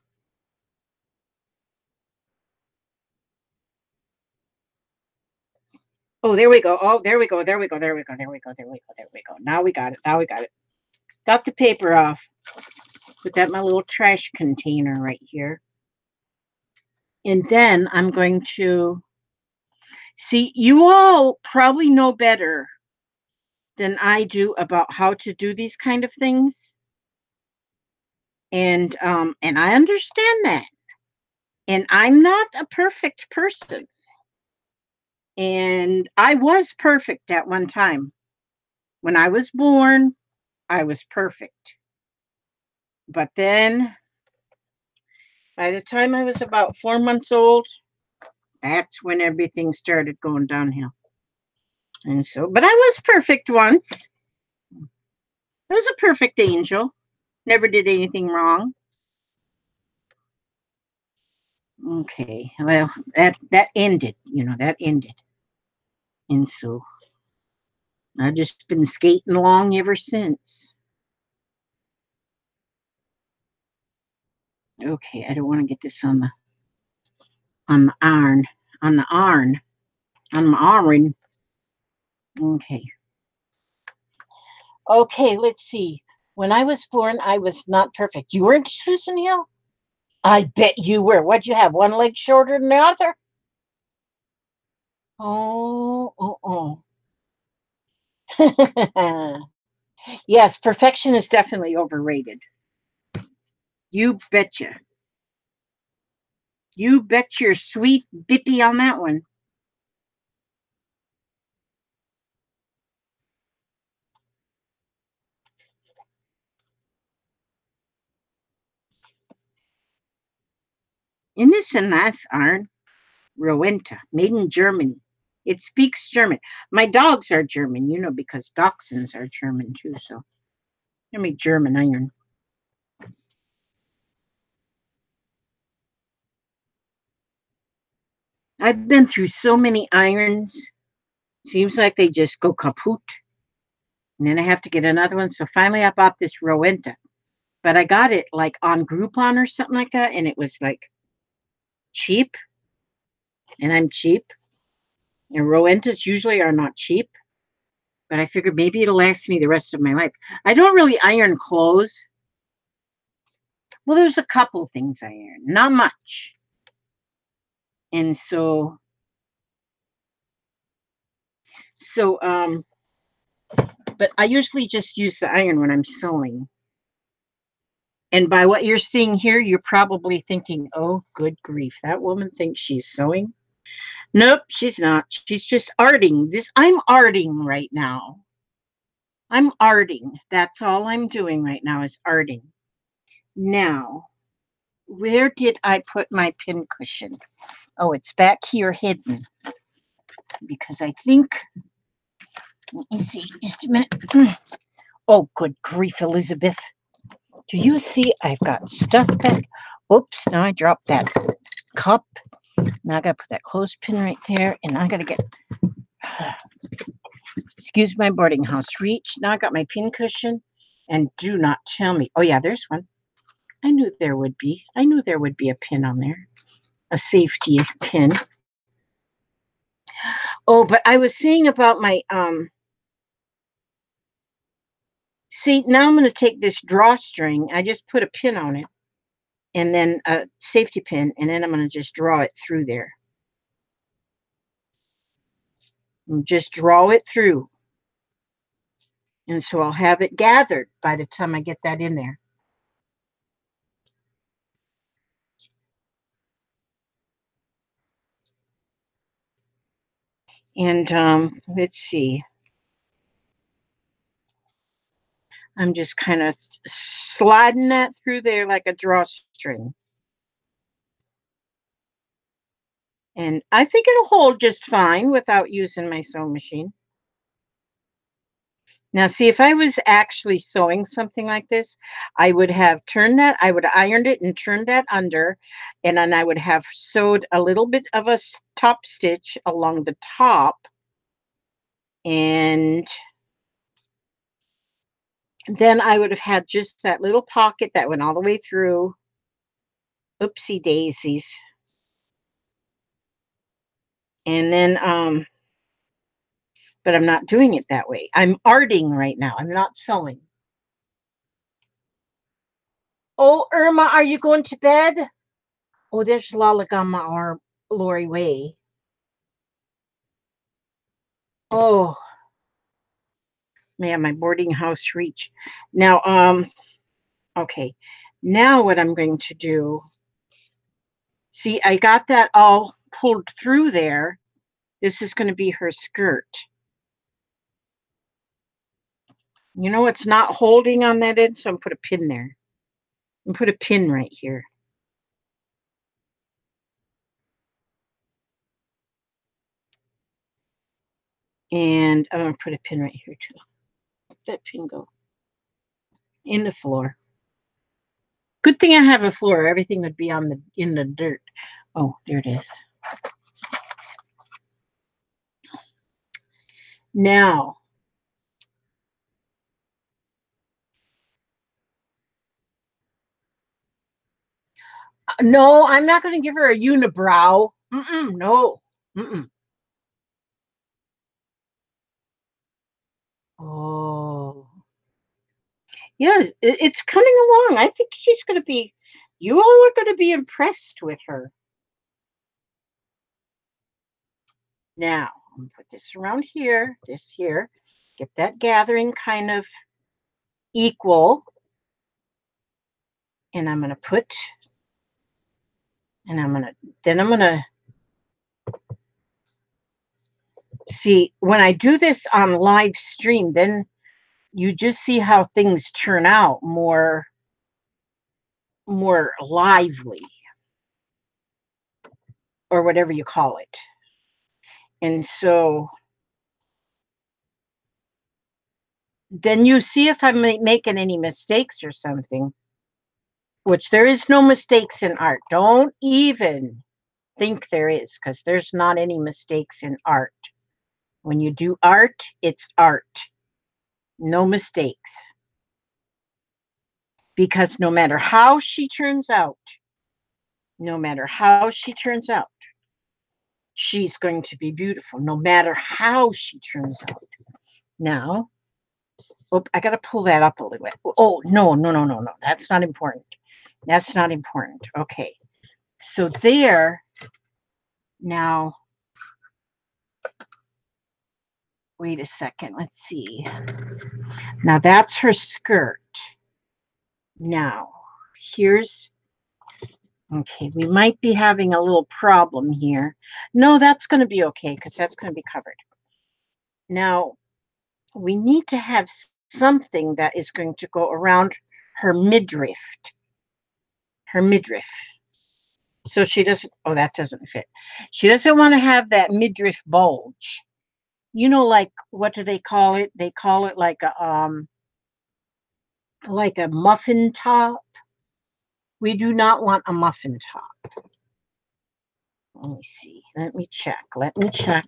Speaker 1: Oh, there we go. Oh, there we go. There we go. There we go. There we go. There we go. There we go. Now we got it. Now we got it. Got the paper off. Put that in my little trash container right here. And then I'm going to see, you all probably know better than I do about how to do these kind of things. And I understand that. And I'm not a perfect person. And I was perfect at one time. When I was born, I was perfect. But then by the time I was about 4 months old, that's when everything started going downhill. And so, but I was perfect once. I was a perfect angel. Never did anything wrong. Okay, well, that ended, you know, that ended. And so I've just been skating along ever since. Okay, I don't want to get this on the iron, on the iron, on my iron. Okay. Okay, let's see. When I was born, I was not perfect. You weren't, Susan Hill? I bet you were. What'd you have? One leg shorter than the other? Oh, oh, oh. Yes, perfection is definitely overrated. You betcha. You bet your sweet bippy on that one. In this and last iron, Rowenta, made in Germany. It speaks German. My dogs are German, because dachshunds are German too. So let me German iron. I've been through so many irons. Seems like they just go kaput. And then I have to get another one. So finally I bought this Rowenta. But I got it like on Groupon or something like that. And it was like cheap. And I'm cheap. And Rowentas usually are not cheap. But I figured maybe it'll last me the rest of my life. I don't really iron clothes. Well, there's a couple things I iron, not much. And so, but I usually just use the iron when I'm sewing. And by what you're seeing here, you're probably thinking, oh, good grief, that woman thinks she's sewing. Nope, she's not. She's just arting. I'm arting right now. I'm arting. That's all I'm doing right now is arting. Now, where did I put my pin cushion? Oh, it's back here hidden because I think, let me see, just a minute. Oh, good grief, Elizabeth. Do you see I've got stuff back? Oops, now I dropped that cup. Now I got to put that clothespin right there, and I got to get, excuse my boarding house reach. Now I got my pin cushion, and do not tell me. Oh, yeah, there's one. I knew there would be. I knew there would be a pin on there, a safety pin. Oh, but I was saying about my, see, now I'm going to take this drawstring. I just put a pin on it and then a safety pin, and then I'm going to just draw it through there. And just draw it through. And so I'll have it gathered by the time I get that in there. And let's see. I'm just kind of sliding that through there like a drawstring. And I think it'll hold just fine without using my sewing machine. Now, see, if I was actually sewing something like this, I would have turned that, I would have ironed it and turned that under, and then I would have sewed a little bit of a top stitch along the top, and then I would have had just that little pocket that went all the way through. Oopsie daisies. And then, but I'm not doing it that way. I'm arting right now. I'm not sewing. Oh, Irma, are you going to bed? Oh, there's Lalagama or Lori Way. Oh, man, my boarding house reach. Now, okay. Now what I'm going to do, see, I got that all pulled through there. This is going to be her skirt. You know, it's not holding on that end, so I'm put a pin there. And put a pin right here. And I'm going to put a pin right here too. Let that pin go in the floor. Good thing I have a floor. Everything would be in the dirt. Oh, there it is. Now, no, I'm not going to give her a unibrow. No. Oh. Yeah, it's coming along. I think she's going to be, you all are going to be impressed with her. Now, I'm going to put this around here, this here, get that gathering kind of equal. And I'm going to put, and then I'm going to, see, when I do this on live stream, then you just see how things turn out more lively, or whatever you call it. And so then you see if I'm making any mistakes or something, which there is no mistakes in art. Don't even think there is, because there's not any mistakes in art. When you do art, it's art. No mistakes. Because no matter how she turns out, no matter how she turns out, she's going to be beautiful, no matter how she turns out. Now, oh, I got to pull that up a little bit. Oh, no, no, no, no, no. That's not important. That's not important. Okay. So there, now, wait a second. Let's see. Now that's her skirt. Now, here's, okay, we might be having a little problem here. No, that's going to be okay, because that's going to be covered. Now, we need to have something that is going to go around her midriff. Her midriff. So she doesn't, oh, that doesn't fit. She doesn't want to have that midriff bulge. You know, like, what do they call it? They call it like a muffin top. We do not want a muffin top. Let me see. Let me check. Let me check.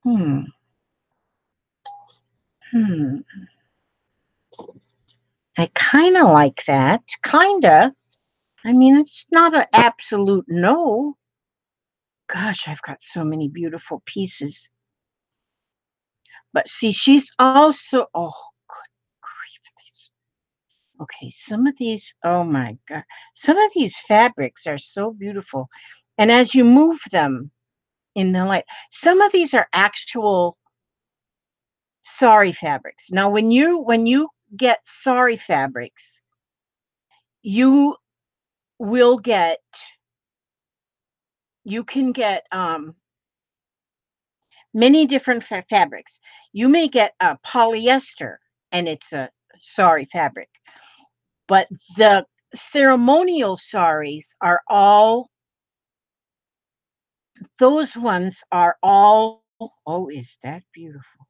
Speaker 1: Hmm. Hmm. I kind of like that. Kind of. I mean, it's not an absolute no. Gosh, I've got so many beautiful pieces. But see, she's also, oh, good grief. Okay, some of these, oh my God. Some of these fabrics are so beautiful. And as you move them in the light, some of these are actual sari fabrics. Now, when you get sari fabrics, you will get, you can get many different fabrics. You may get a polyester, and it's a sari fabric, but the ceremonial saris are all, those ones are all, oh, is that beautiful?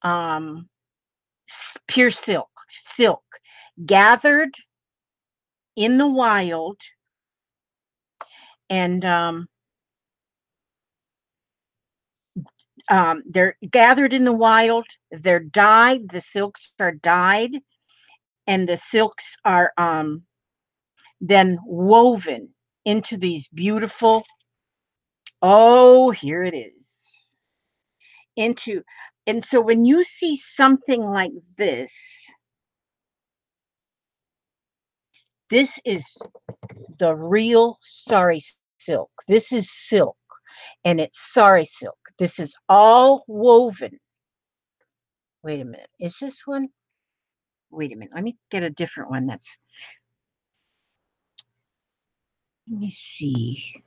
Speaker 1: Um, pure silk, gathered in the wild, and they're gathered in the wild. They're dyed. The silks are dyed, and the silks are then woven into these beautiful. Oh, here it is. Into, and so when you see something like this is the real sari silk. This is silk, and it's sari silk. This is all woven. Wait a minute. Is this one? Wait a minute. Let me get a different one. Let me see.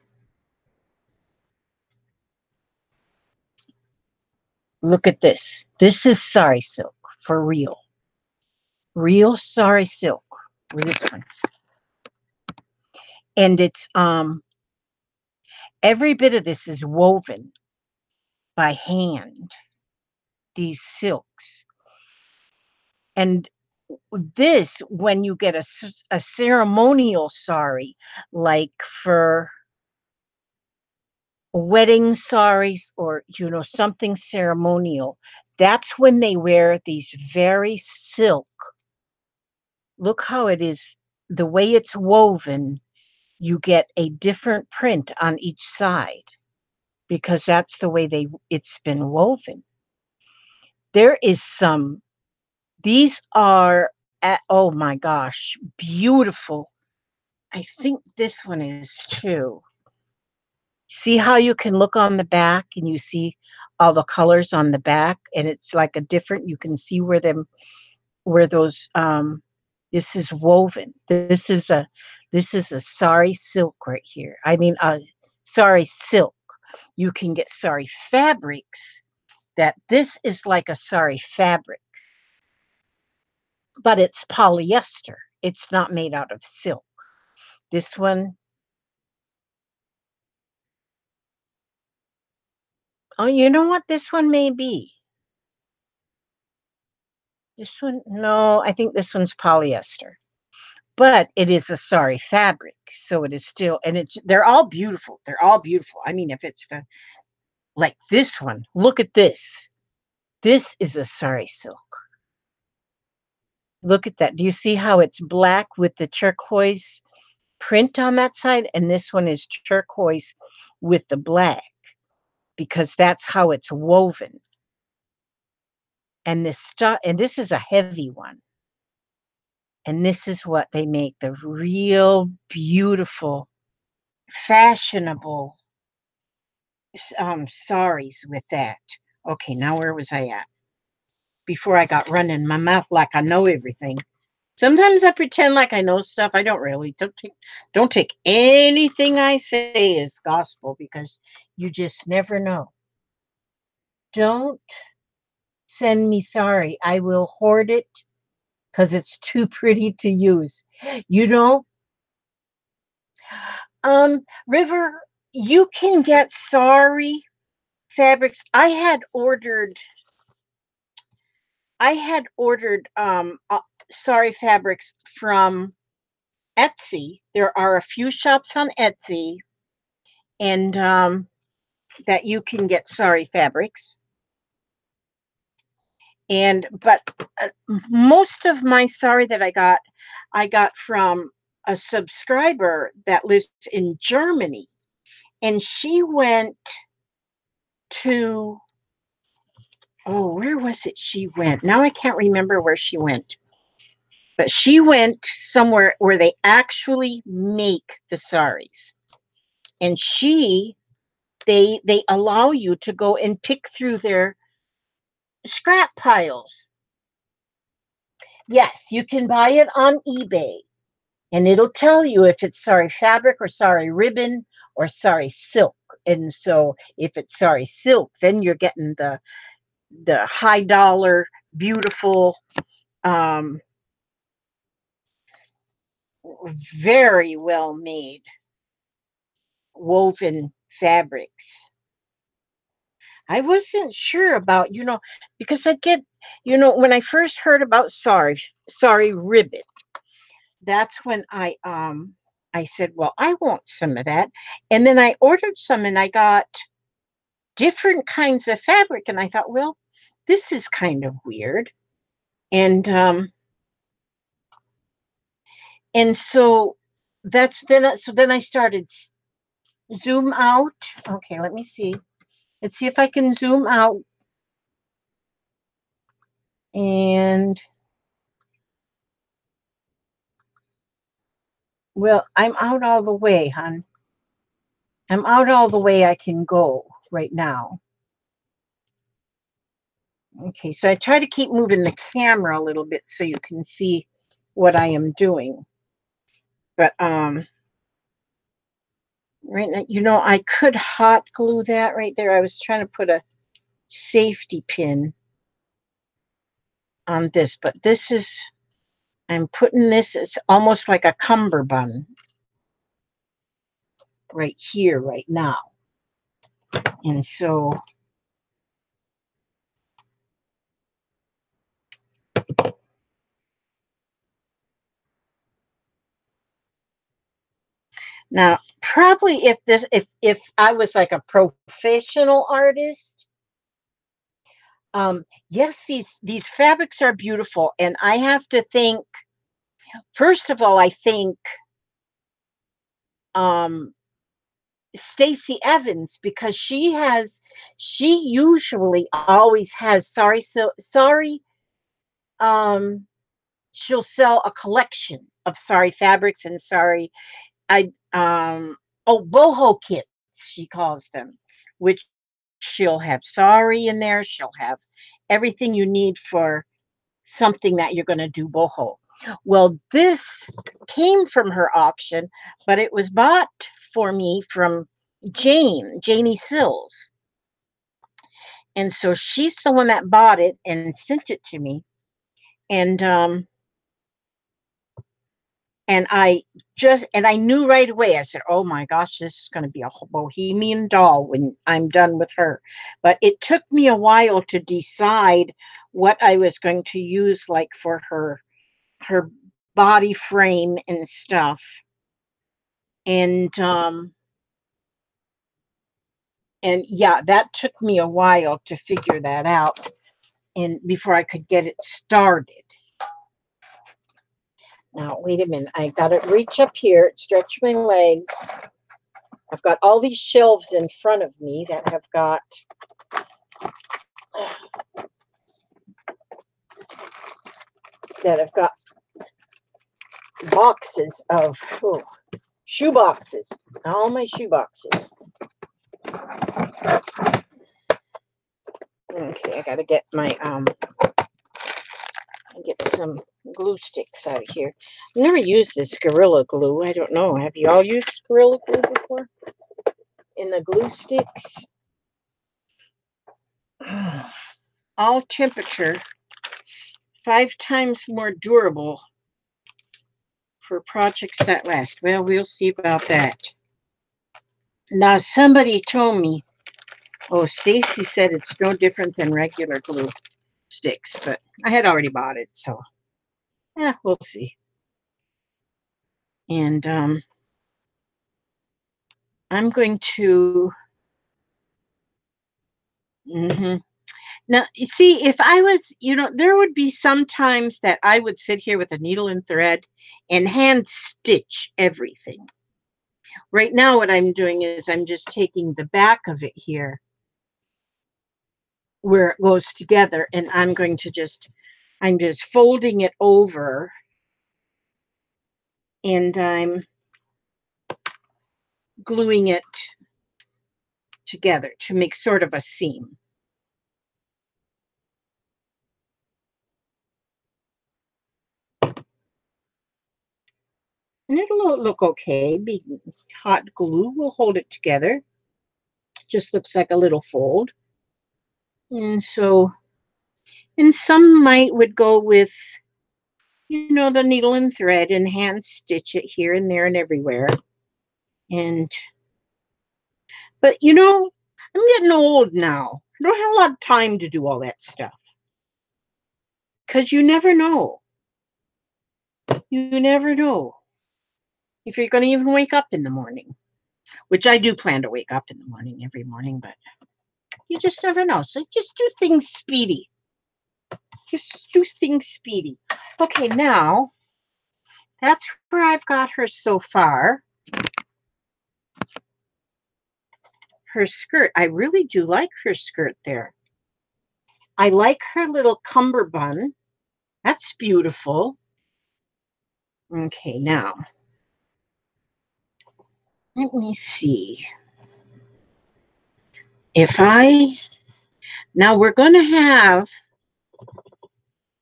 Speaker 1: Look at this. This is sari silk for real. Real sari silk. This one. And it's every bit of this is woven by hand, these silks. And this, when you get a ceremonial sari, like for wedding saris, or something ceremonial, that's when they wear these very silk. Look how it is, the way it's woven. You get a different print on each side, because that's the way it's been woven. There is some, these are, oh my gosh, beautiful. I think this one is too. See how you can look on the back and you see all the colors on the back, and it's like a different, you can see where them, where those, this is woven. This is a sari silk right here. I mean, sari silk. You can get sari fabrics that this is like a sari fabric, but it's polyester. It's not made out of silk. This one, oh, you know what? This one may be. This one, no, I think this one's polyester, but it is a sari fabric. So it is still, and they're all beautiful. They're all beautiful. I mean, if it's the, like this one, look at this. This is a sari silk. Look at that. Do you see how it's black with the turquoise print on that side? And this one is turquoise with the black because that's how it's woven. And this stuff, and this is a heavy one. And this is what they make, the real beautiful, fashionable saris with that. Okay, now where was I at? Before I got running my mouth like I know everything. Sometimes I pretend like I know stuff. I don't really. Don't take anything I say as gospel because you just never know. Don't send me sorry. I will hoard it because it's too pretty to use. You know, River, you can get sorry fabrics. I had ordered sorry fabrics from Etsy. There are a few shops on Etsy, and that you can get sorry fabrics. And but most of my sorry that I got from a subscriber that lives in Germany, and she went to, oh, where was it she went? Now I can't remember where she went. But she went somewhere where they actually make the saris. And they allow you to go and pick through their scrap piles. Yes, you can buy it on eBay, and it'll tell you if it's sari fabric or sari ribbon or sari silk. And so if it's sari silk, then you're getting the high dollar, beautiful, um, very well made woven fabrics. I wasn't sure about, because I get, when I first heard about sari ribbon, that's when I said, well, I want some of that. And then I ordered some and I got different kinds of fabric and I thought, well, this is kind of weird. And so then I started zoom out. Okay, let me see. Let's see if I can zoom out. And well, I'm out all the way, hon. I'm out all the way I can go right now. Okay, so I try to keep moving the camera a little bit so you can see what I am doing. But right now, I could hot glue that right there. I was trying to put a safety pin on this, but I'm putting this, it's almost like a cumberbun right here, right now. And so now probably if I was like a professional artist, yes, these fabrics are beautiful, and I have to think. First of all, I think um, Stacy Evans, because she usually always has Sari. So Sari, um, she'll sell a collection of Sari fabrics and Sari. I oh, boho kits she calls them, which she'll have Sari in there. She'll have everything you need for something that you're going to do boho. Well, this came from her auction, but it was bought for me from Janie Sills. And so she's the one that bought it and sent it to me. And and I knew right away. I said, "Oh my gosh, this is going to be a bohemian doll when I'm done with her." But it took me a while to decide what I was going to use, like for her body frame and stuff. And yeah, that took me a while to figure that out, and before I could get it started. Now, wait a minute. I got to reach up here, stretch my legs. I've got all these shelves in front of me that have got boxes of shoe boxes. All my shoe boxes. Okay, I got to get my get some glue sticks out of here. I've never used this Gorilla Glue. I don't know. Have you all used Gorilla Glue before? In the glue sticks? All temperature, 5 times more durable for projects that last. Well, we'll see about that. Now, somebody told me, oh, Stacy said it's no different than regular glue sticks, but I had already bought it, so yeah, we'll see. And I'm going to. Now, you see, if I was, there would be some times that I would sit here with a needle and thread and hand stitch everything. Right now, what I'm doing is I'm just taking the back of it here where it goes together, and I'm just folding it over, and I'm gluing it together to make sort of a seam. And it'll look okay. Hot glue will hold it together. Just looks like a little fold. And so, and some might would go with, the needle and thread and hand stitch it here and there and everywhere. And, but I'm getting old now. I don't have a lot of time to do all that stuff. Because you never know. You never know if you're going to even wake up in the morning, which I do plan to wake up in the morning every morning, but you just never know. So just do things speedy. Just do things speedy. Okay, now that's where I've got her so far. Her skirt. I really do like her skirt there. I like her little cumberbun. That's beautiful. Okay, now let me see. If I now we're going to have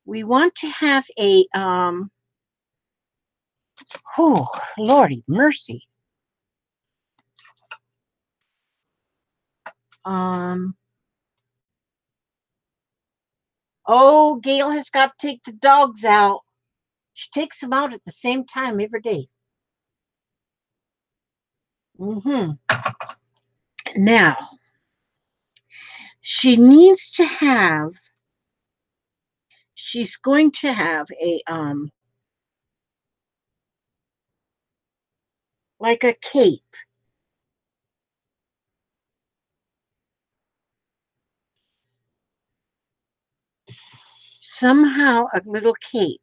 Speaker 1: we want to have a oh Lordy mercy. Um oh, Gail has got to take the dogs out. She takes them out at the same time every day. Now she needs to have she's going to have a like a cape. Somehow a little cape.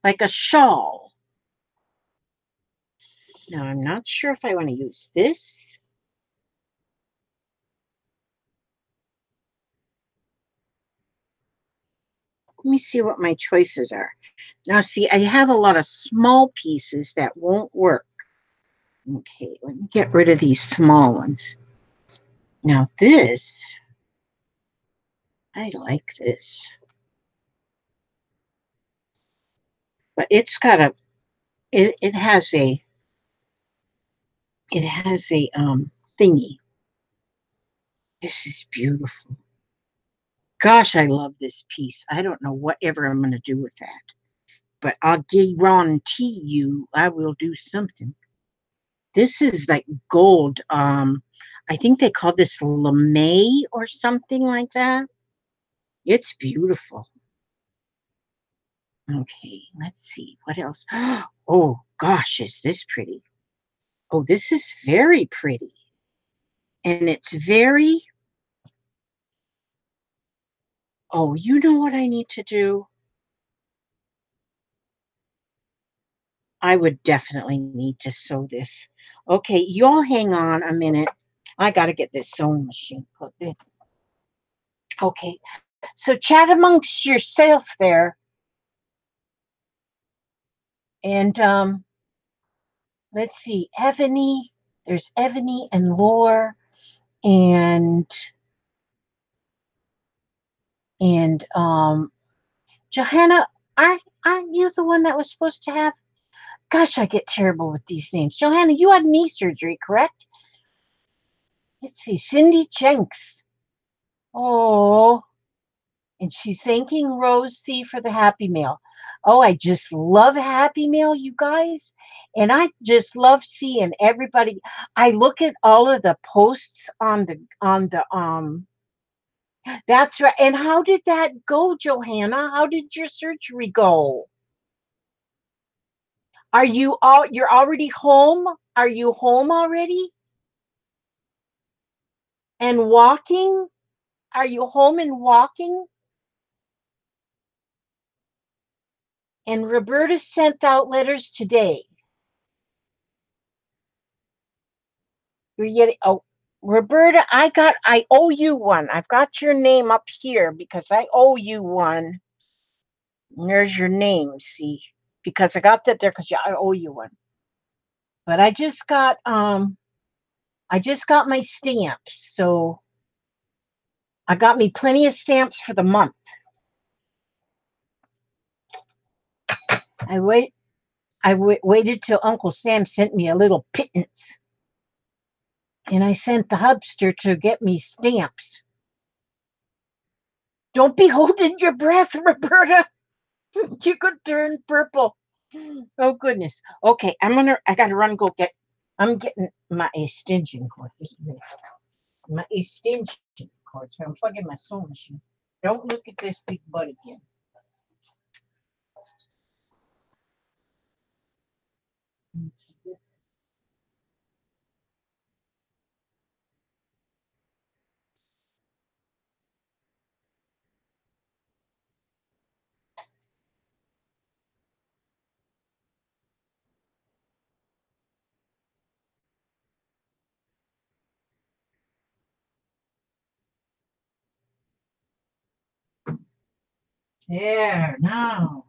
Speaker 1: like a shawl. Now, I'm not sure if I want to use this. Let me see what my choices are. Now, see, I have a lot of small pieces that won't work. Okay, let me get rid of these small ones. Now, this, I like this. But it's got a, it has a thingy. This is beautiful. Gosh, I love this piece. I don't know whatever I'm going to do with that, but I'll guarantee you I will do something. This is like gold. I think they call this lame or something like that. It's beautiful. Okay, let's see what else. Oh gosh, is this pretty? Oh, this is very pretty, and it's very. Oh, you know what I need to do? I would definitely need to sew this. Okay, y'all hang on a minute. I got to get this sewing machine put in. Okay, so chat amongst yourself there. And let's see, Ebony. There's Ebony and Lore and and Johanna. Aren't you the one that was supposed to have? Gosh, I get terrible with these names. Johanna, you had knee surgery, correct? Let's see, Cindy Jenks. Oh, and she's thanking Rose C for the Happy Meal. Oh, I just love Happy Meal, you guys. And I just love seeing everybody. I look at all of the posts on the that's right. And how did that go, Johanna? How did your surgery go? You're already home? Are you home already? And walking? Are you home and walking? And Roberta sent out letters today. You're getting, oh, Roberta, I owe you one. I've got your name up here because I owe you one. And there's your name, see, because I got that there because I owe you one. But I just got my stamps, so I got me plenty of stamps for the month. I wait. Waited till Uncle Sam sent me a little pittance, and I sent the hubster to get me stamps. Don't be holding your breath, Roberta. You could turn purple. Oh goodness. Okay, I gotta run go get I'm getting my extension cord. Just a minute. My extension cord. So I'm plugging my sewing machine. Don't look at this big butt again. There, now.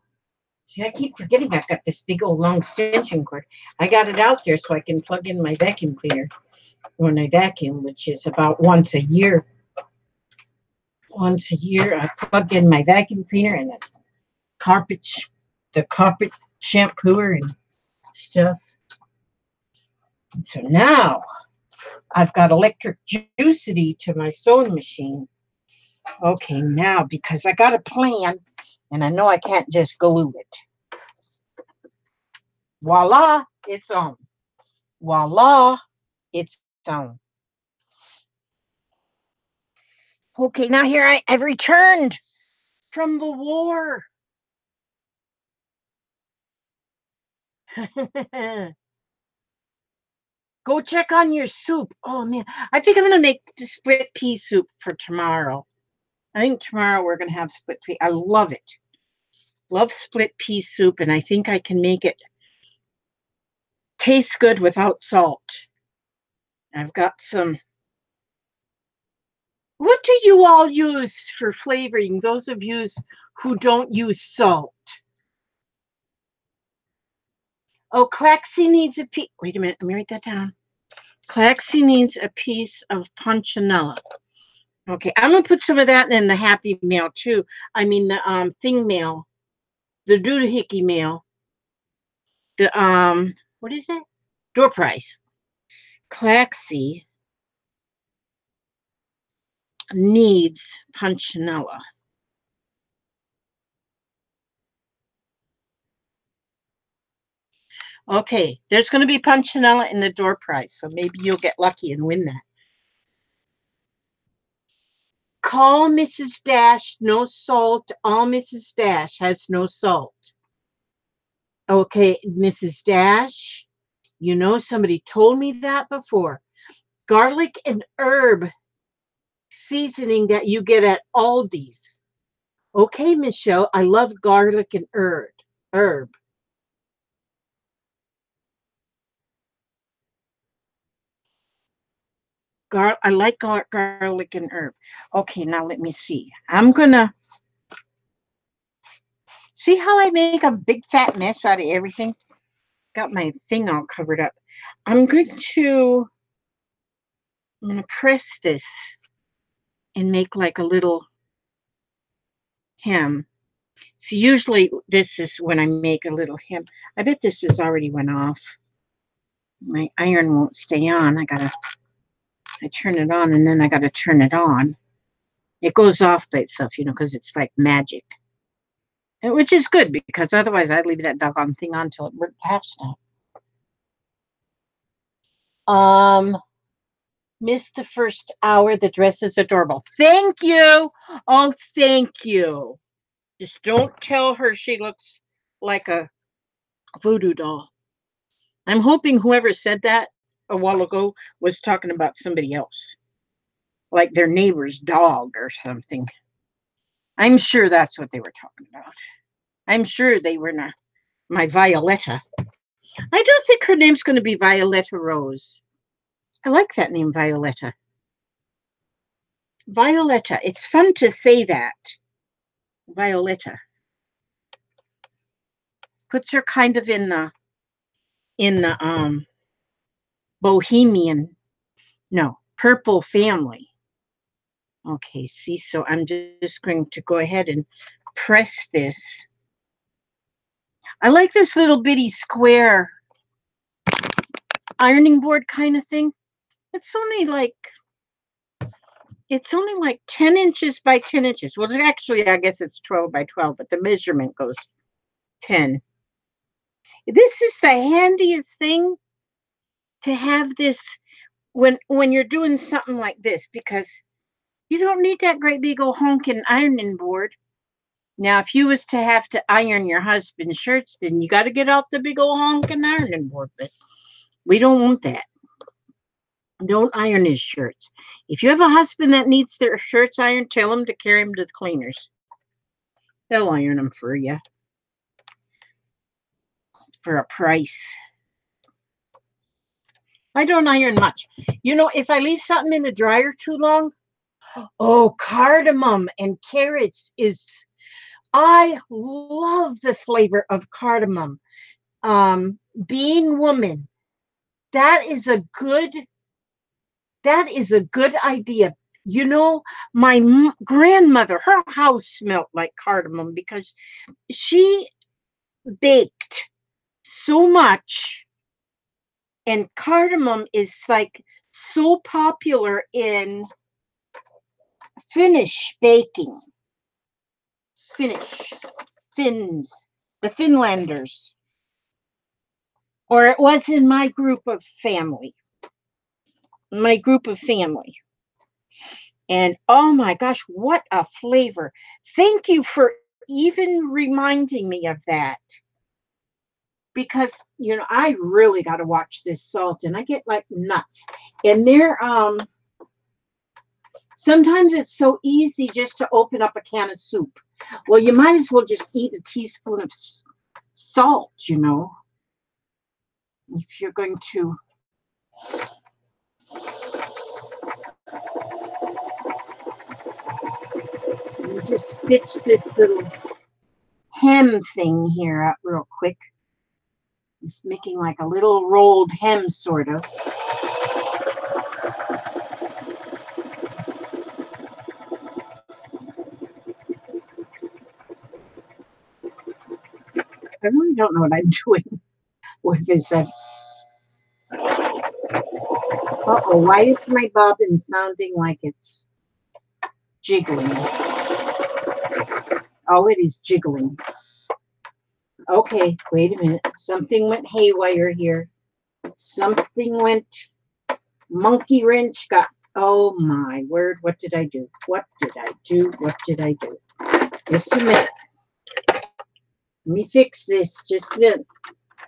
Speaker 1: See, I keep forgetting I've got this big old long extension cord. I got it out there so I can plug in my vacuum cleaner when I vacuum, which is about once a year. Once a year, I plug in my vacuum cleaner and carpet, the carpet shampooer and stuff. And so now I've got electric juicity to my sewing machine. Okay, now because I got a plan and I know I can't just glue it. Voila, it's on. Voila, it's on. Okay, now here I've returned from the war. Go check on your soup. Oh man, I think I'm gonna make the split pea soup for tomorrow. I think tomorrow we're gonna have split pea. I love it. Love split pea soup, and I think I can make it taste good without salt. I've got some. What do you all use for flavoring? Those of you who don't use salt. Oh, Claxy needs a piece. Wait a minute. Let me write that down. Claxy needs a piece of punchinella. Okay, I'm gonna put some of that in the happy mail too. I mean the thing mail, the doohickey mail, the what is that? Door prize. Claxy needs punchinella. Okay, there's going to be punchinella in the door prize, so maybe you'll get lucky and win that. Call Mrs. Dash, no salt. All Mrs. Dash has no salt. Okay, Mrs. Dash, you know somebody told me that before. Garlic and herb seasoning that you get at Aldi's. Okay, Michelle, I love garlic and herb. Herb. I like garlic and herb. Okay, now let me see. I'm gonna see how I make a big fat mess out of everything. Got my thing all covered up. I'm gonna press this and make like a little hem. So usually this is when I make a little hem. I bet this has already went off. My iron won't stay on. I turn it on and then I gotta turn it on. It goes off by itself, you know, because it's like magic. Which is good because otherwise I'd leave that doggone thing on until it burnt past now. Missed the first hour. The dress is adorable. Thank you. Oh, thank you. Just don't tell her she looks like a voodoo doll. I'm hoping whoever said that a while ago was talking about somebody else, like their neighbor's dog or something. I'm sure that's what they were talking about. I'm sure they were not my Violetta. I don't think her name's going to be Violetta Rose. I like that name, Violetta. Violetta. It's fun to say that. Violetta. Puts her kind of in the bohemian, no, purple family. Okay, see, so I'm just going to go ahead and press this. I like this little bitty square ironing board kind of thing. It's only like 10 inches by 10 inches. Well, actually, I guess it's 12 by 12, but the measurement goes 10. This is the handiest thing to have this when you're doing something like this, because you don't need that great big old honking ironing board. Now, if you was to have to iron your husband's shirts, then you got to get out the big old honking ironing board. But we don't want that. Don't iron his shirts. If you have a husband that needs their shirts ironed, tell him to carry them to the cleaners. They'll iron them for you for a price. I don't iron much. You know, if I leave something in the dryer too long, oh, cardamom and carrots is, I love the flavor of cardamom. Being woman, that is a good idea. You know, my grandmother, her house smelled like cardamom because she baked so much, and cardamom is like so popular in Finnish baking. Finns, the Finlanders, or it was in my group of family. And oh my gosh, what a flavor. Thank you for even reminding me of that. Because, you know, I really got to watch this salt and I get like nuts. And sometimes it's so easy just to open up a can of soup. Well, you might as well just eat a teaspoon of salt, you know, if you're going to. You just stitch this little hem thing here up real quick. Just making like a little rolled hem, sort of. I really don't know what I'm doing with this. Uh-oh, why is my bobbin sounding like it's jiggling? Oh, it is jiggling. Okay, wait a minute. Something went haywire here. Something went monkey wrench got. Oh my word, what did I do? What did I do? What did I do? Just a minute. Let me fix this. Just a minute.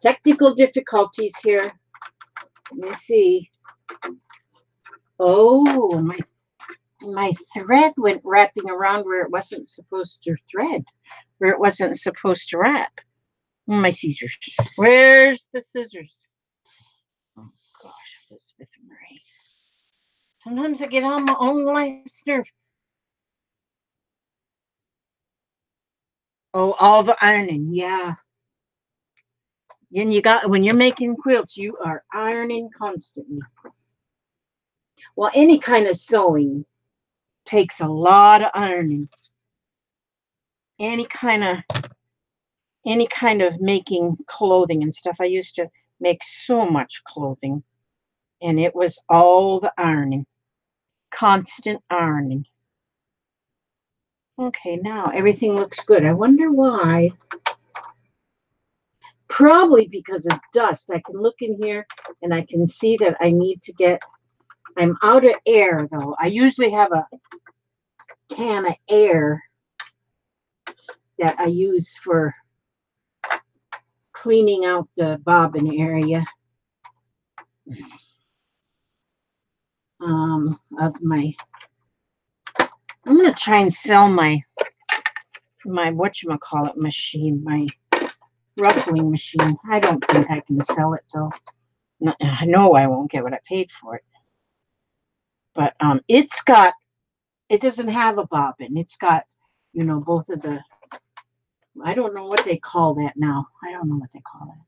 Speaker 1: Technical difficulties here. Let me see. Oh, my thread went wrapping around where it wasn't supposed to thread, where it wasn't supposed to wrap. My scissors. Where's the scissors? Oh gosh, Elizabeth Marie. Sometimes I get on my own last nerve. Oh, all the ironing, yeah. Then you got, when you're making quilts, you are ironing constantly. Well, any kind of sewing takes a lot of ironing. Any kind of making clothing and stuff. I used to make so much clothing, and it was all the ironing, constant ironing. Okay, now everything looks good. I wonder why. Probably because of dust. I can look in here and I can see that I need to get, I'm out of air though. I usually have a can of air that I use for cleaning out the bobbin area of my, I'm going to try and sell my whatchamacallit machine, my ruffling machine. I don't think I can sell it though. No, I know I won't get what I paid for it. But it doesn't have a bobbin. It's got, you know, both of the, I don't know what they call that now. I don't know what they call that.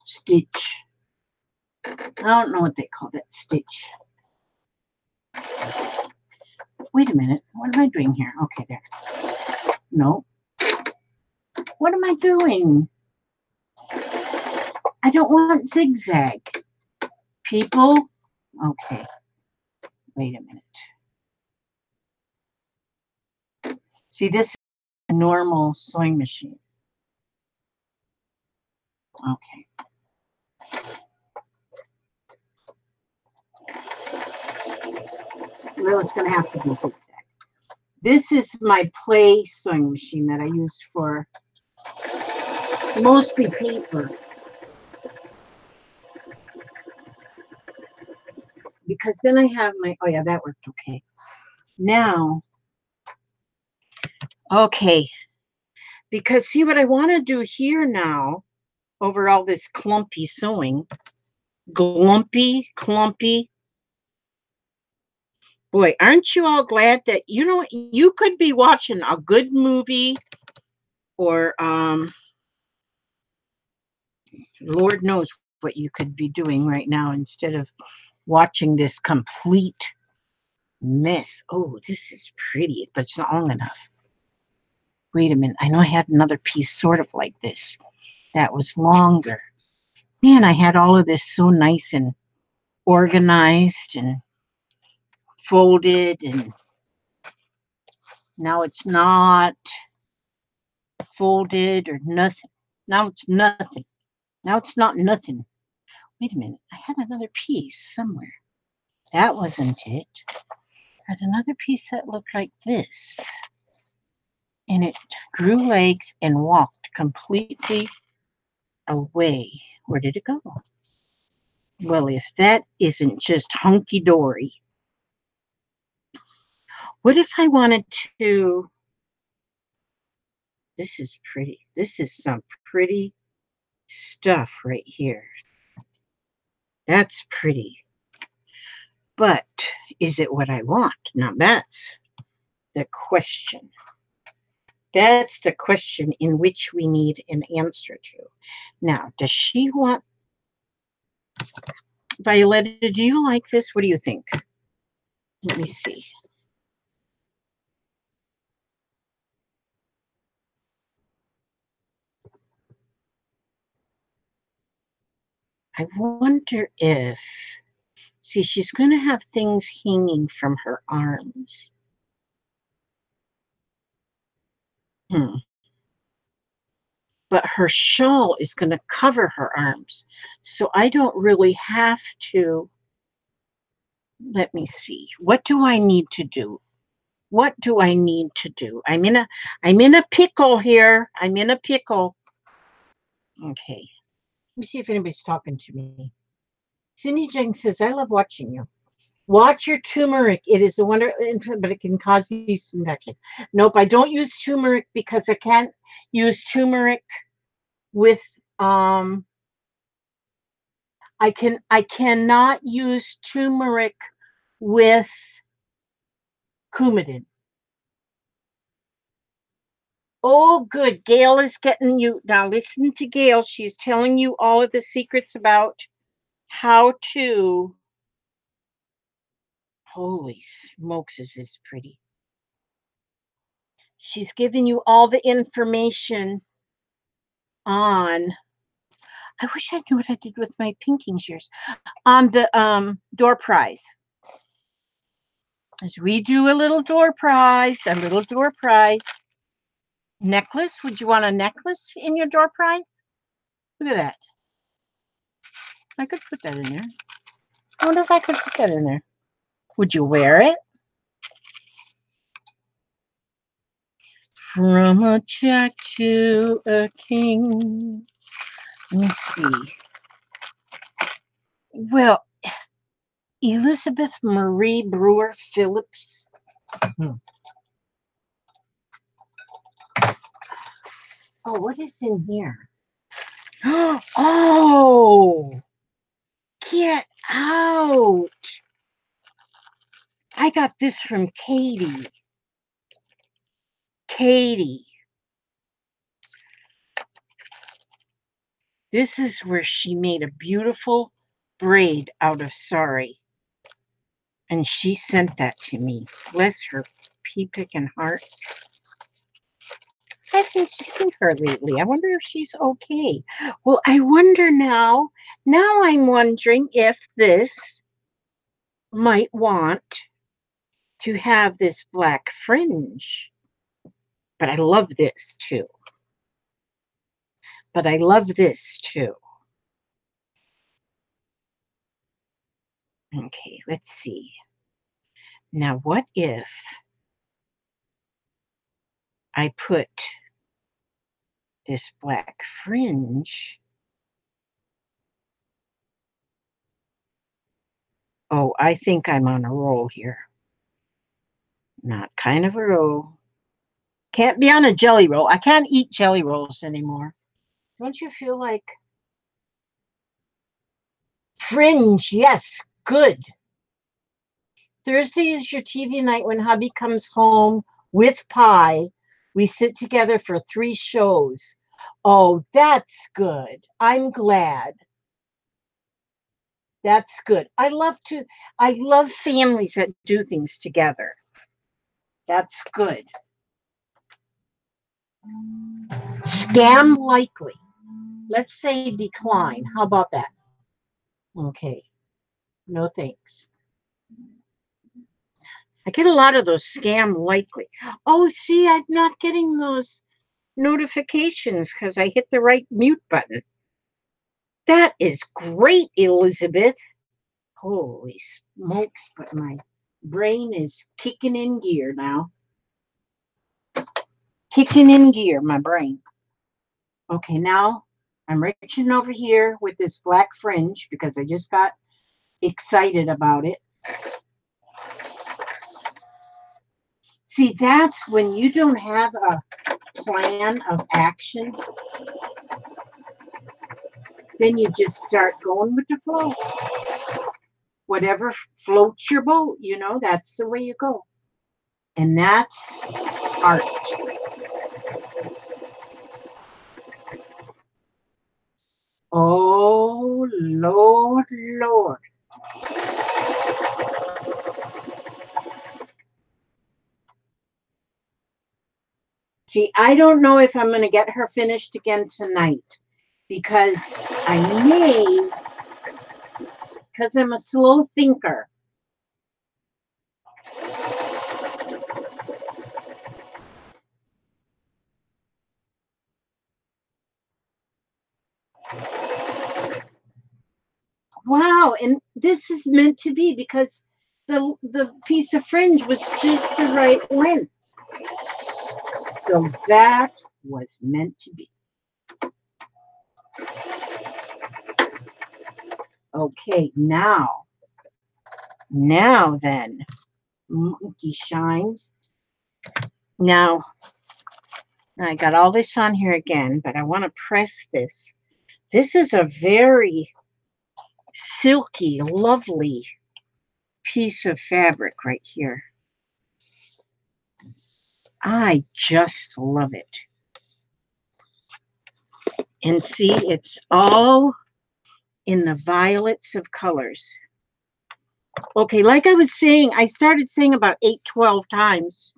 Speaker 1: Stitch. I don't know what they call that stitch. Wait a minute. What am I doing here? Okay, there. No. What am I doing? I don't want zigzag. People. Okay. Wait a minute. See, this is a normal sewing machine. Okay. Well, it's going to have to be zigzag. This is my play sewing machine that I use for mostly paper. Because then I have my, oh yeah, that worked okay. Now, okay. Because see what I want to do here now, over all this clumpy sewing, clumpy. Boy, aren't you all glad that, you know, you could be watching a good movie or Lord knows what you could be doing right now instead of watching this complete mess. Oh, this is pretty, but it's not long enough. Wait a minute. I know I had another piece sort of like this that was longer. Man, I had all of this so nice and organized and folded, and now it's not folded or nothing. Now it's nothing. Now it's not nothing. Wait a minute. I had another piece somewhere. That wasn't it. I had another piece that looked like this. And it grew legs and walked completely away. Where did it go? Well, if that isn't just hunky-dory. What if I wanted to This is pretty. This is some pretty stuff right here. That's pretty. But is it what I want? Now that's the question. That's the question in which we need an answer to. Now, does she want... Violetta, do you like this? What do you think? Let me see. I wonder if... See, she's going to have things hanging from her arms. But her shawl is going to cover her arms. So I don't really have to... Let me see. What do I need to do? What do I need to do? I'm in a pickle here. I'm in a pickle. Okay. Let me see if anybody's talking to me. Cindy Jenkins says, I love watching you. Watch your turmeric. It is a wonder, but it can cause yeast infection. Nope, I don't use turmeric because I can't use turmeric with I cannot use turmeric with coumadin. Oh, good. Gail is getting you. Now listen to Gail. She's telling you all of the secrets about how to... Holy smokes, is this pretty. She's giving you all the information on... I wish I knew what I did with my pinking shears. On the door prize. As we do a little door prize, Necklace? Would you want a necklace in your door prize? Look at that. I could put that in there. I wonder if I could put that in there. Would you wear it? From a jack to a king. Let me see. Well, Elizabeth Marie Brewer Phillips. Oh, what is in here? Oh, get out. I got this from Katie. This is where she made a beautiful braid out of Sari. And she sent that to me. Bless her pea-picking heart. I haven't seen her lately. I wonder if she's okay. Well, I wonder now. Now I'm wondering if this might want to have this black fringe. But I love this too. Okay, let's see. Now, what if I put this black fringe? Oh, I think I'm on a roll here. Not kind of a roll. Can't be on a jelly roll. I can't eat jelly rolls anymore. Don't you feel like... Fringe, yes, good. Thursday is your TV night when hubby comes home with pie. We sit together for 3 shows. Oh, that's good. I'm glad. That's good. I love families that do things together. That's good. Scam likely. Let's say decline. How about that? Okay. No thanks. I get a lot of those scam likely. Oh, see, I'm not getting those notifications because I hit the right mute button. That is great, Elizabeth. Holy smokes, but my brain is kicking in gear now. Kicking in gear, my brain. Okay, now I'm reaching over here with this black fringe because I just got excited about it. See, that's when you don't have a plan of action, then you just start going with the flow. Whatever floats your boat, you know, that's the way you go. And that's art. Oh, Lord, Lord. See, I don't know if I'm going to get her finished again tonight because I may, because I'm a slow thinker. Wow, and this is meant to be because the piece of fringe was just the right length. So that was meant to be. Okay, now then, monkey shines. Now, I got all this on here again, but I want to press this. This is a very silky, lovely piece of fabric right here. I just love it. And see, it's all in the violets of colors. Okay, like I was saying, I started saying about 8, 12 times,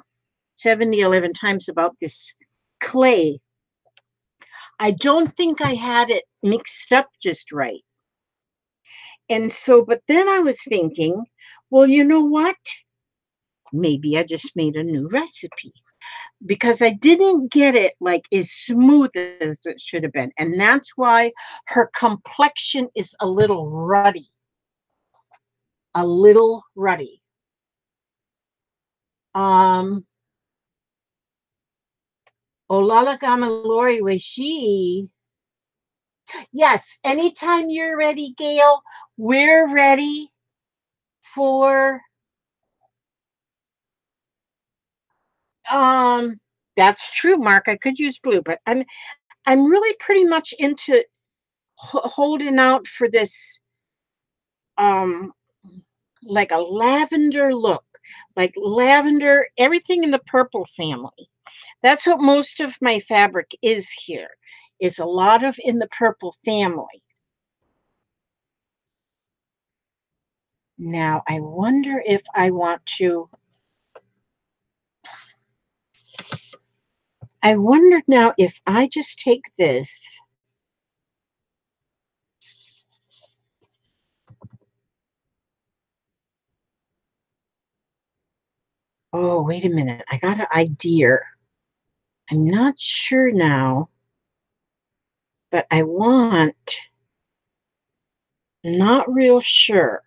Speaker 1: 70, 11 times about this clay. I don't think I had it mixed up just right. And so, but then I was thinking, well, you know what? Maybe I just made a new recipe because I didn't get it like as smooth as it should have been. And that's why her complexion is a little ruddy. A little ruddy. Olala Gamalori was she. Yes, anytime you're ready, Gail, we're ready for that's true, Mark. I could use blue, but I'm really pretty much into holding out for this um like a lavender look, like lavender, everything in the purple family. That's what most of my fabric is here. Is a lot of in the purple family. Now, I wonder if I want to. I wonder now if I just take this. Oh, wait a minute. I got an idea. I'm not sure now, but I want, not real sure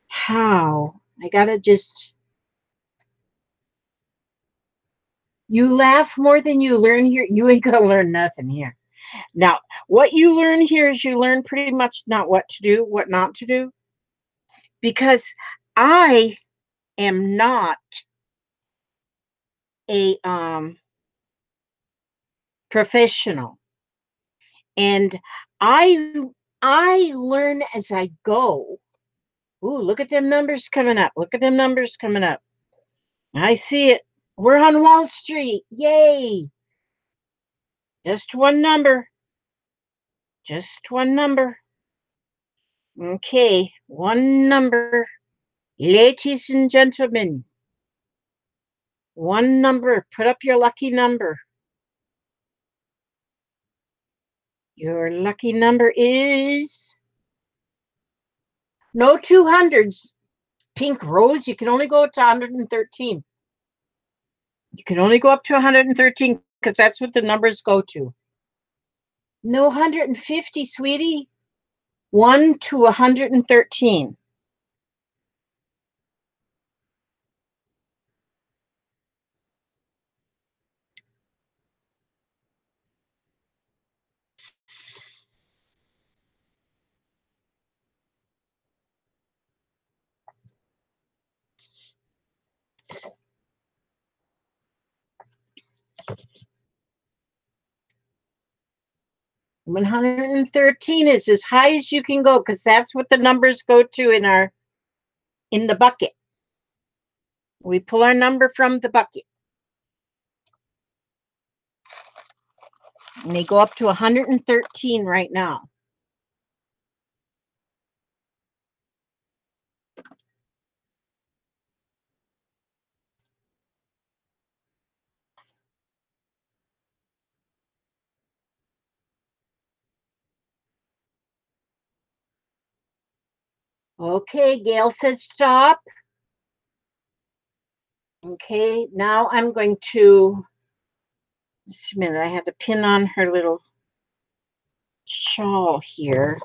Speaker 1: how. I got to just, you laugh more than you learn here. You ain't going to learn nothing here. Now, what you learn here is you learn pretty much not what to do, what not to do, because I am not a professional, and I I learn as I go. Ooh, look at them numbers coming up. Look at them numbers coming up. I see it. We're on Wall Street. Yay. Just one number. Just one number. Okay, one number. Ladies and gentlemen, one number. Put up your lucky number. Your lucky number is no 200s. Pink Rose, you can only go to 113. You can only go up to 113 because that's what the numbers go to. No 150, sweetie. 1 to 113. 113 is as high as you can go because that's what the numbers go to in the bucket. We pull our number from the bucket. And they go up to 113 right now. Okay, Gail says stop. Okay, now I'm going to, just a minute, I had to pin on her little shawl here.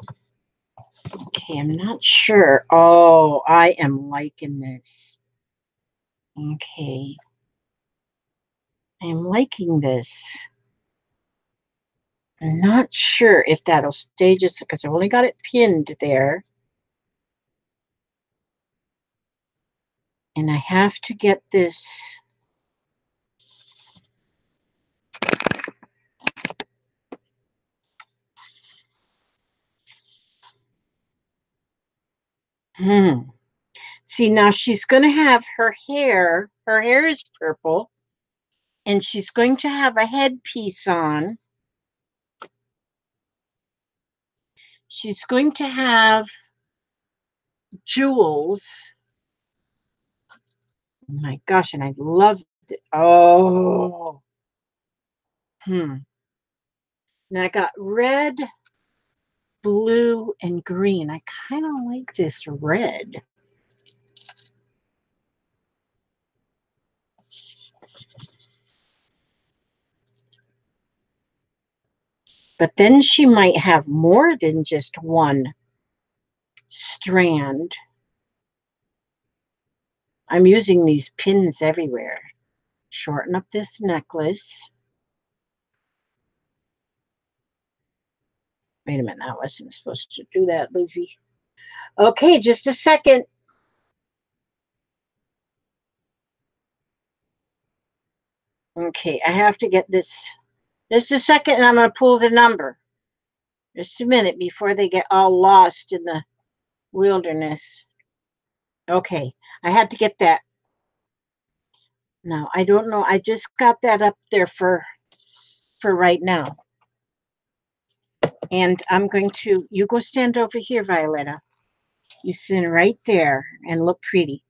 Speaker 1: Okay, I'm not sure. Oh, I am liking this. Okay. I'm liking this. I'm not sure if that'll stay just because I only got it pinned there. And I have to get this. See, now she's going to have her hair is purple, and she's going to have a headpiece on. She's going to have jewels. Oh my gosh, and I love it. Oh. Now I got red, blue, and green. I kind of like this red. But then she might have more than just one strand. I'm using these pins everywhere. Shorten up this necklace. Wait a minute, I wasn't supposed to do that, Lizzie. Okay, just a second. Okay, I have to get this. Just a second, and I'm going to pull the number. Just a minute before they get all lost in the wilderness. Okay, I had to get that. Now, I don't know. I just got that up there for right now. And I'm going to, you go stand over here, Violetta. You sit right there and look pretty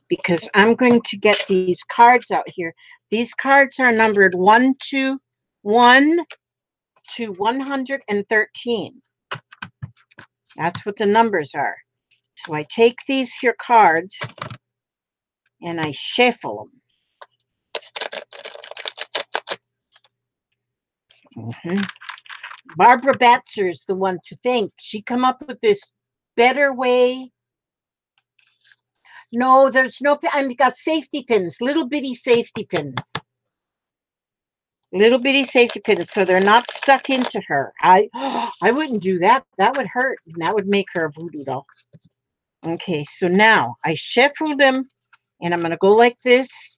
Speaker 1: because I'm going to get these cards out here. These cards are numbered 1 to 113. That's what the numbers are. So I take these here cards and I shuffle them. Barbara Batzer is the one to thank. She come up with this better way. No, there's no, I've got safety pins, little bitty safety pins. Little bitty safety pins, so they're not stuck into her. I wouldn't do that. That would hurt. That would make her a voodoo doll. Okay, so now I shuffle them, and I'm going to go like this,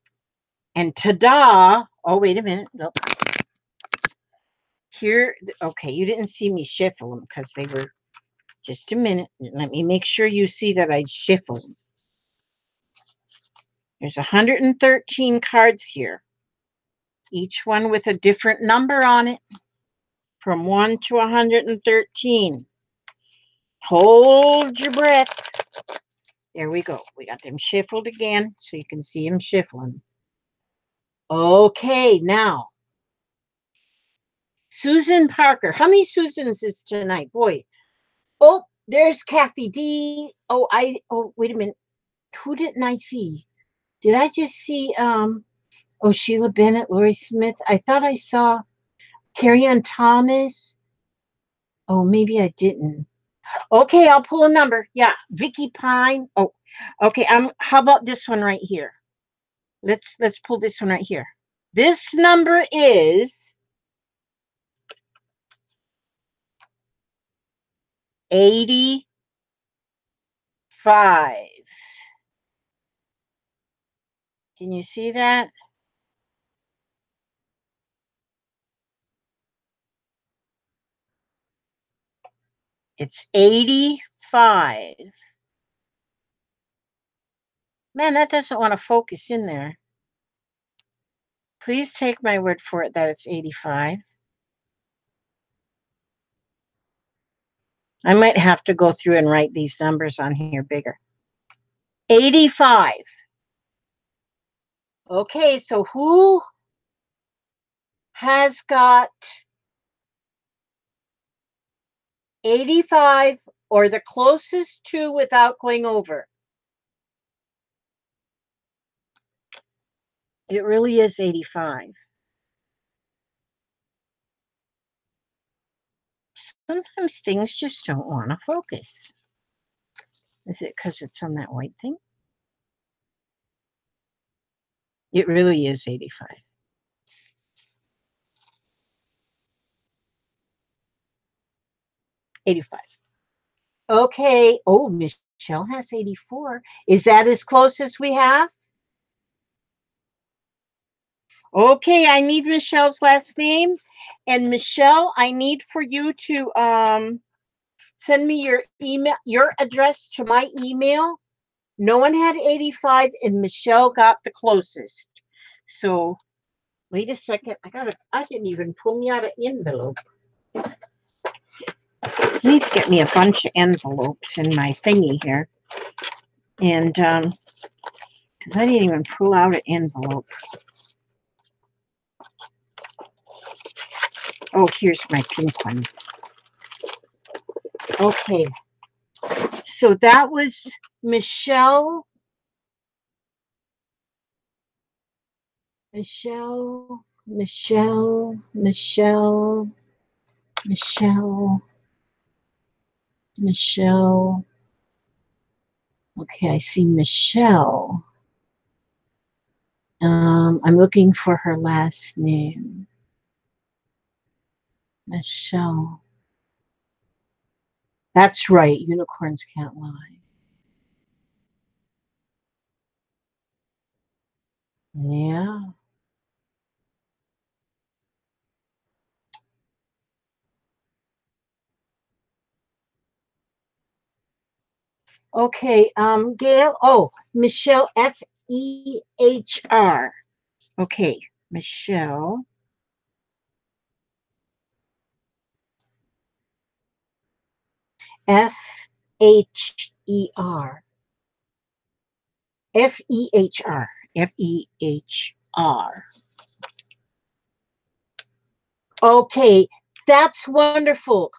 Speaker 1: and ta-da! Oh, wait a minute. Nope. Here, okay, you didn't see me shuffle them because they were, just a minute. Let me make sure you see that I shuffle them. There's 113 cards here, each one with a different number on it, from 1 to 113. Hold your breath. There we go. We got them shuffled again, so you can see them shuffling. Okay, now, Susan Parker. How many Susans is tonight? Boy. Oh, there's Kathy D. Oh, wait a minute. Who didn't I see? Did I just see, Sheila Bennett, Lori Smith? I thought I saw Carrie Ann Thomas. Oh, maybe I didn't. Okay, I'll pull a number. Yeah, Vicky Pine. Oh, okay. How about this one right here? Let's pull this one right here. This number is 85. Can you see that? It's 85. Man, that doesn't want to focus in there. Please take my word for it that it's 85. I might have to go through and write these numbers on here bigger. 85. Okay, so who has got 85 or the closest to without going over? It really is 85. Sometimes things just don't want to focus. Is it because it's on that white thing? It really is 85. Okay. Oh, Michelle has 84. Is that as close as we have? Okay, I need Michelle's last name. And Michelle, I need for you to send me your email, your address to my email. No one had 85 and Michelle got the closest. So wait a second. I didn't even pull me out an envelope. I need to get me a bunch of envelopes in my thingy here. And because I didn't even pull out an envelope. Oh, here's my pink ones. Okay. So that was Michelle. Michelle. Okay, I see Michelle. I'm looking for her last name. Michelle. That's right. Unicorns can't lie. Yeah. Okay. Gail. Oh, Michelle. Fehr. Okay. Michelle. Feher. Fehr. Fehr. Okay, that's wonderful.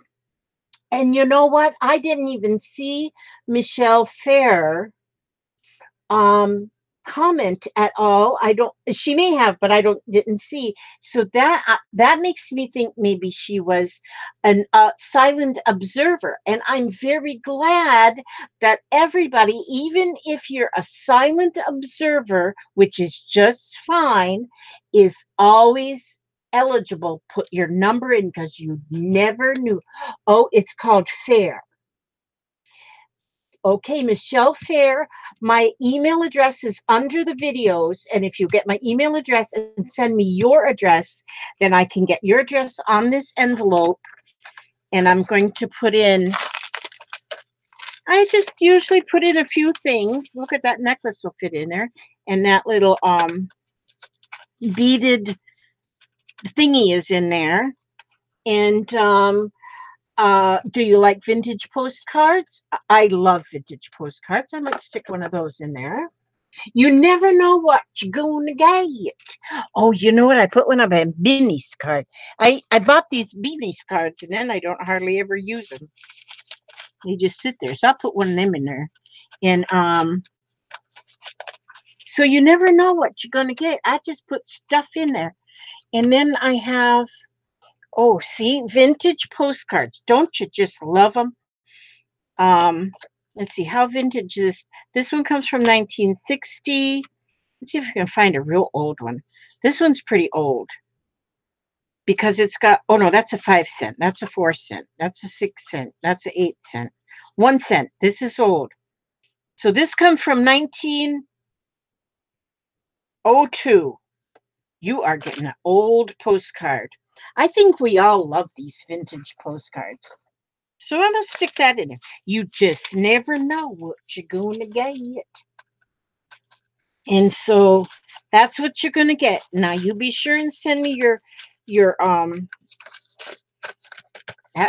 Speaker 1: And you know what? I didn't even see Michelle Fair comment at all. I don't, she may have, but I didn't see. So that makes me think maybe she was an silent observer, and I'm very glad that everybody, even if you're a silent observer, which is just fine, is always eligible. Put your number in because you never knew. Oh, it's called fair. Okay, Michelle Fair, my email address is under the videos. And if you get my email address and send me your address, then I can get your address on this envelope. And I'm going to put in, I just usually put in a few things. Look at that necklace will fit in there. And that little beaded thingy is in there. And do you like vintage postcards? I love vintage postcards. I might stick one of those in there. You never know what you're gonna get. Oh, you know what? I put one of my Beanies card. I bought these Beanies cards and then I don't hardly ever use them. They just sit there. So I'll put one of them in there. And so you never know what you're gonna get. I just put stuff in there. And then I have, oh, see, vintage postcards. Don't you just love them? Let's see, how vintage is this? This one comes from 1960. Let's see if we can find a real old one. This one's pretty old because it's got, oh no, that's a 5 cent. That's a 4 cent. That's a 6 cent. That's a 8 cent. 1 cent. This is old. So this comes from 1902. You are getting an old postcard. I think we all love these vintage postcards. So I'm going to stick that in there. You just never know what you're going to get. And so that's what you're going to get. Now you be sure and send me your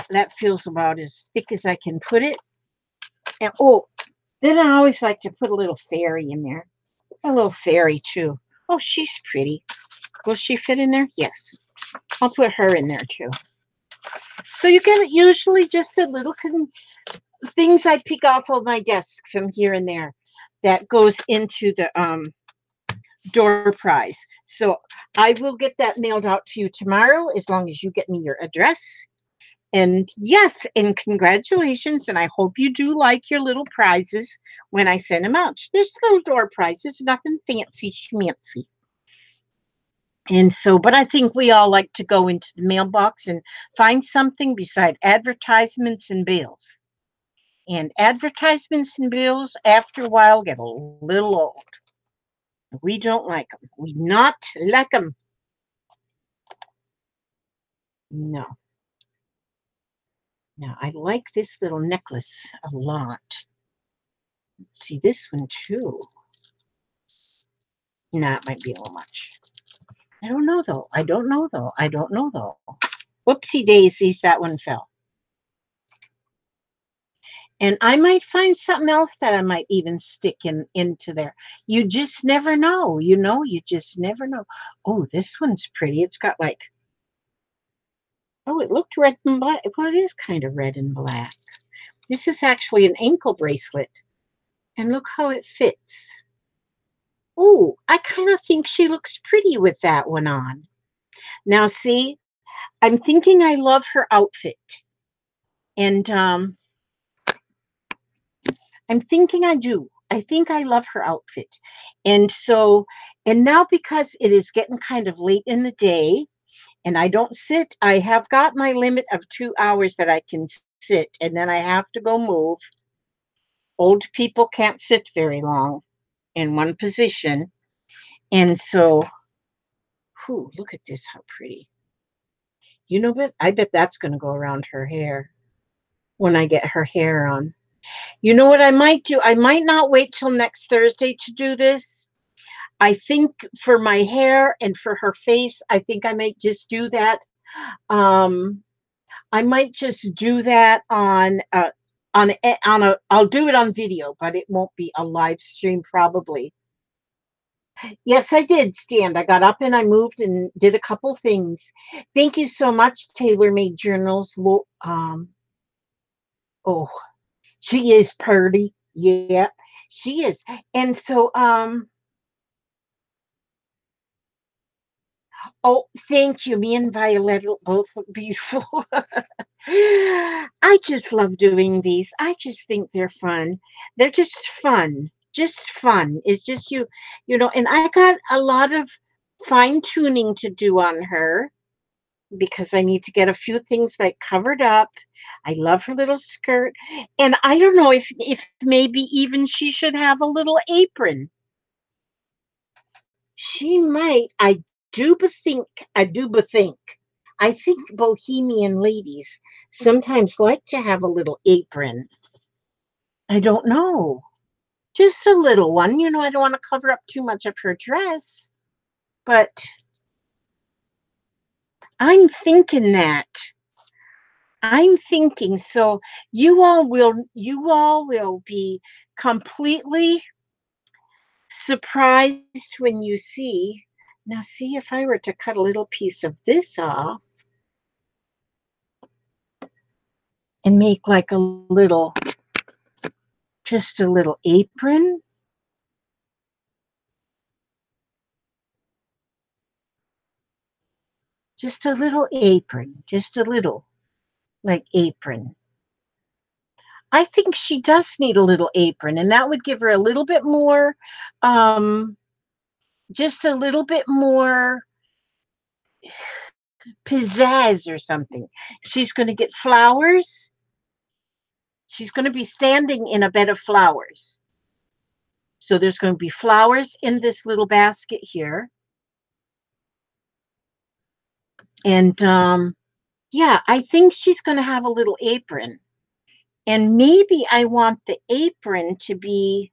Speaker 1: that feels about as thick as I can put it. And oh, then I always like to put a little fairy in there. A little fairy too. Oh, she's pretty. Will she fit in there? Yes. I'll put her in there too. So you get usually just a little things I pick off of my desk from here and there that goes into the door prize. So I will get that mailed out to you tomorrow as long as you get me your address. And yes, and congratulations. And I hope you do like your little prizes when I send them out. There's little door prizes, nothing fancy schmancy. And so, but I think we all like to go into the mailbox and find something beside advertisements and bills. And advertisements and bills, after a while, get a little old. We don't like them. We not like them. No. Now, I like this little necklace a lot. See this one too. Nah, it might be a little much. I don't know though. I don't know though. I don't know though. Whoopsie daisies, that one fell. And I might find something else that I might even stick into there. You just never know, you just never know. Oh, this one's pretty. It's got like, oh, it looked red and black. Well, it is kind of red and black. This is actually an ankle bracelet. And look how it fits. Oh, I kind of think she looks pretty with that one on. Now, see, I'm thinking I love her outfit. And I'm thinking I do. I think I love her outfit. And so, and now because it is getting kind of late in the day and I don't sit, I have got my limit of 2 hours that I can sit and then I have to go move. Old people can't sit very long in one position. And so, whew, look at this, how pretty. You know what? I bet that's going to go around her hair when I get her hair on. You know what I might do? I might not wait till next Thursday to do this. I think for my hair and for her face, I think I might just do that. Um, I might just do that on a. I'll do it on video, but it won't be a live stream probably. Yes, I did stand. I got up and I moved and did a couple things. Thank you so much, Tailor Made Journals. Oh, she is pretty. Yeah, she is. And so, oh, thank you. Me and Violet both look beautiful. I just love doing these. I just think they're fun. They're just fun. Just fun. It's just and I got a lot of fine tuning to do on her because I need to get a few things like covered up. I love her little skirt. And I don't know if maybe even she should have a little apron. She might. I do bethink. I think bohemian ladies sometimes like to have a little apron. I don't know. Just a little one. I don't want to cover up too much of her dress. But I'm thinking that. I'm thinking so you all will be completely surprised when you see. Now see if I were to cut a little piece of this off and make like just a little apron. Just a little apron. Just a little like apron. I think she does need a little apron, and that would give her a little bit more, um, just a little bit more pizzazz or something. She's going to get flowers. She's going to be standing in a bed of flowers. So there's going to be flowers in this little basket here. And yeah, I think she's going to have a little apron. And maybe I want the apron to be,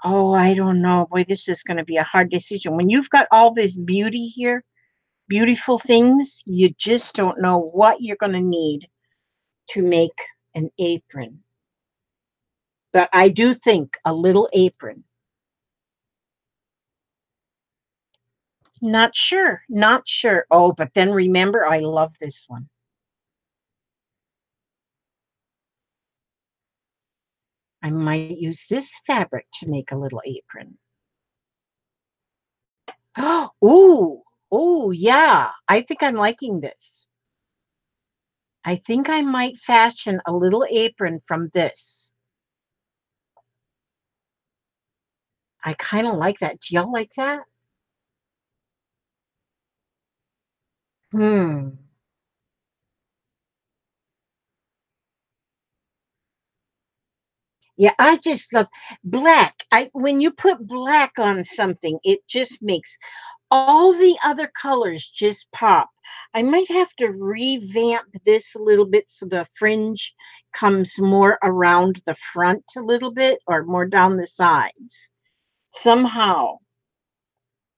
Speaker 1: oh, I don't know. Boy, this is going to be a hard decision. When you've got all this beauty here, beautiful things, you just don't know what you're going to need to make an apron. But I do think a little apron. Not sure, not sure. Oh, but then remember, I love this one. I might use this fabric to make a little apron. Ooh, oh, yeah. I think I'm liking this. I think I might fashion a little apron from this. I kind of like that. Do y'all like that? Hmm. Yeah, I just love black. I when you put black on something, it just makes all the other colors just pop. I might have to revamp this a little bit so the fringe comes more around the front a little bit or more down the sides. Somehow.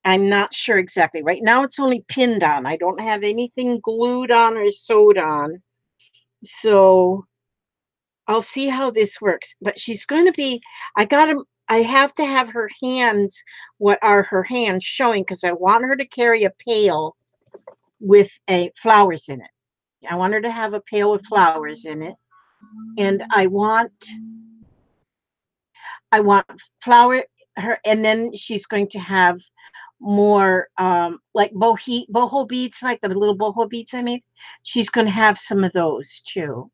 Speaker 1: I'm not sure exactly. Right now it's only pinned on. I don't have anything glued on or sewed on. So I'll see how this works. But she's going to be, I have to have her hands, what are her hands showing, because I want her to carry a pail with a flowers in it. I want her to have a pail with flowers in it. And I want flower her, and then she's going to have more like boho beads, like the little boho beads I made. She's going to have some of those too.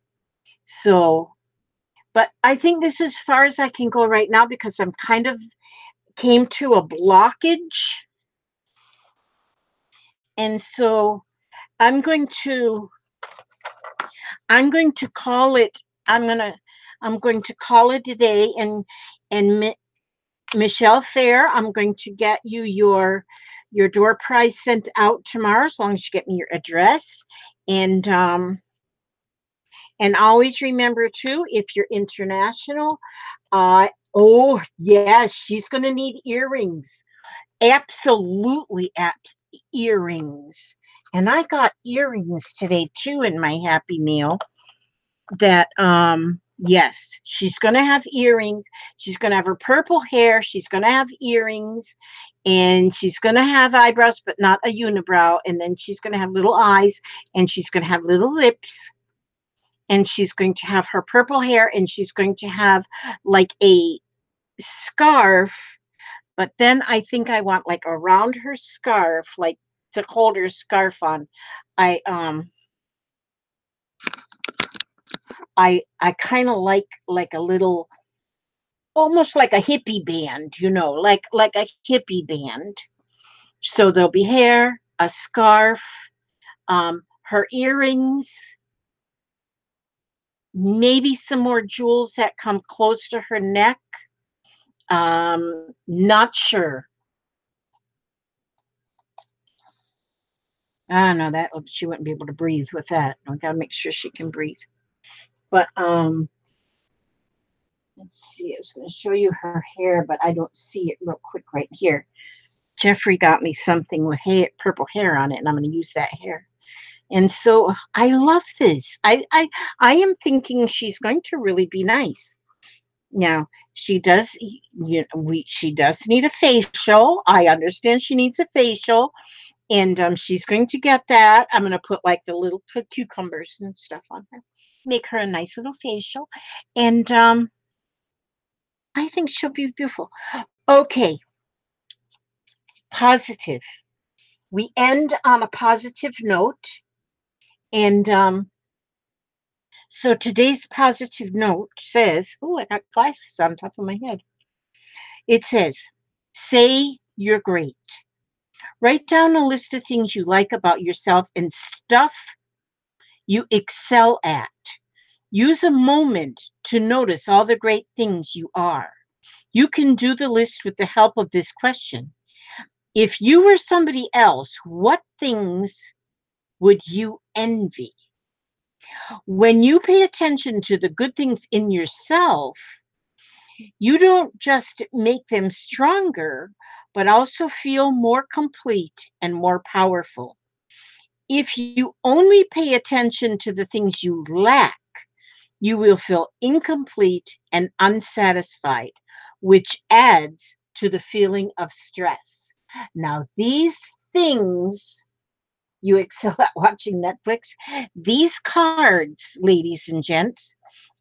Speaker 1: So, but I think this is as far as I can go right now because I'm kind of came to a blockage. And so I'm going to I'm going to call it I'm going to I'm going to call it a day and Michelle Fair, I'm going to get you your door prize sent out tomorrow as long as you get me your address. And and always remember too, if you're international, oh yes, she's gonna need earrings. Absolutely earrings. And I got earrings today too in my Happy Meal that yes, she's going to have earrings. She's going to have her purple hair, she's going to have earrings, and she's going to have eyebrows but not a unibrow, and then she's going to have little eyes, and she's going to have little lips, and she's going to have her purple hair, and she's going to have like a scarf. But then I think I want like around her scarf, like to hold her scarf on. I kind of like a little, almost like a hippie band, like a hippie band. So there'll be hair, a scarf, her earrings, maybe some more jewels that come close to her neck. Not sure. I know that she wouldn't be able to breathe with that. I gotta make sure she can breathe. But let's see. I was going to show you her hair, but I don't see it real quick right here. Jeffrey got me something with hair, purple hair on it, and I'm going to use that hair. And so I love this. I am thinking she's going to really be nice. Now she does, she does need a facial. I understand she needs a facial, and she's going to get that. I'm going to put like the little cucumbers and stuff on her, make her a nice little facial, and I think she'll be beautiful. Okay, positive. We end on a positive note, and so today's positive note says, oh, I got glasses on top of my head. It says, say you're great. Write down a list of things you like about yourself and stuff you excel at. Use a moment to notice all the great things you are. You can do the list with the help of this question. If you were somebody else, what things would you envy? When you pay attention to the good things in yourself, you don't just make them stronger, but also feel more complete and more powerful. If you only pay attention to the things you lack, you will feel incomplete and unsatisfied, which adds to the feeling of stress. Now, these things you excel at watching Netflix, these cards, ladies and gents,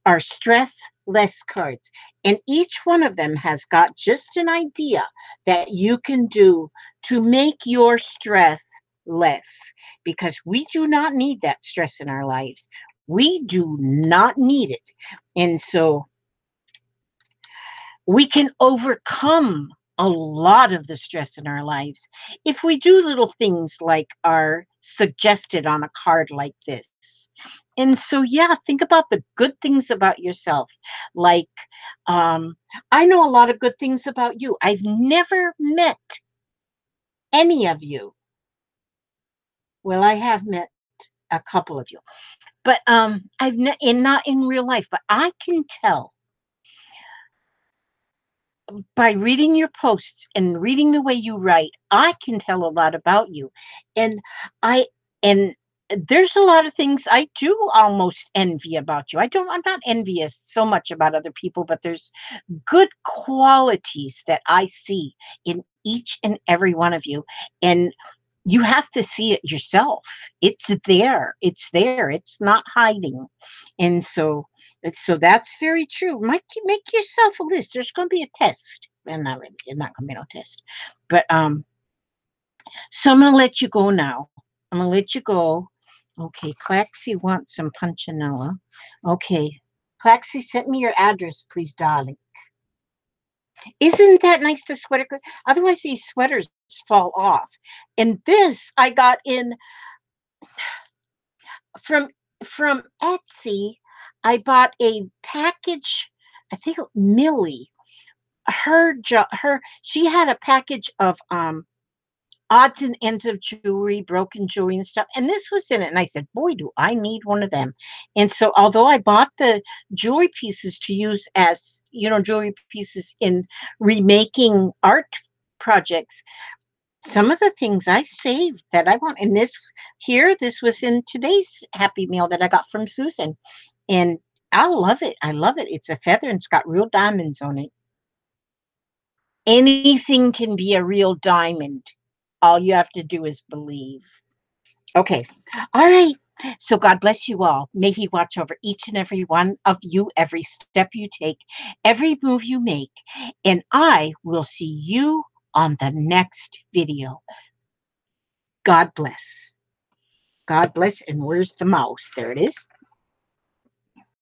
Speaker 1: are stress less cards. And each one of them has got just an idea that you can do to make your stress less, because we do not need that stress in our lives. We do not need it. And so we can overcome a lot of the stress in our lives if we do little things like are suggested on a card like this. And so, yeah, think about the good things about yourself. Like, um, I know a lot of good things about you. I've never met any of you. Well, I have met a couple of you, but and not in real life. But I can tell by reading your posts and reading the way you write, I can tell a lot about you. And I and there's a lot of things I do almost envy about you. I'm not envious so much about other people, but there's good qualities that I see in each and every one of you. And you have to see it yourself. It's there. It's there. It's not hiding. And so that's very true. Make yourself a list. There's going to be a test. And not really, it's not going to be no test. But so I'm going to let you go now. I'm going to let you go. Okay, Claxy wants some punchinella. Okay, Claxy, send me your address, please, darling. Isn't that nice, the sweater? Otherwise, these sweaters fall off. And this I got in from from Etsy. I bought a package. I think Millie, she had a package of odds and ends of jewelry, broken jewelry and stuff. And this was in it. And I said, boy, do I need one of them. And so although I bought the jewelry pieces to use as, jewelry pieces in remaking art projects, some of the things I saved that I want. And this was in today's Happy Meal that I got from Susan. And I love it. I love it. It's a feather and it's got real diamonds on it. Anything can be a real diamond. All you have to do is believe. Okay. All right. So God bless you all. May He watch over each and every one of you, every step you take, every move you make. And I will see you on the next video. God bless. God bless. And where's the mouse? There it is.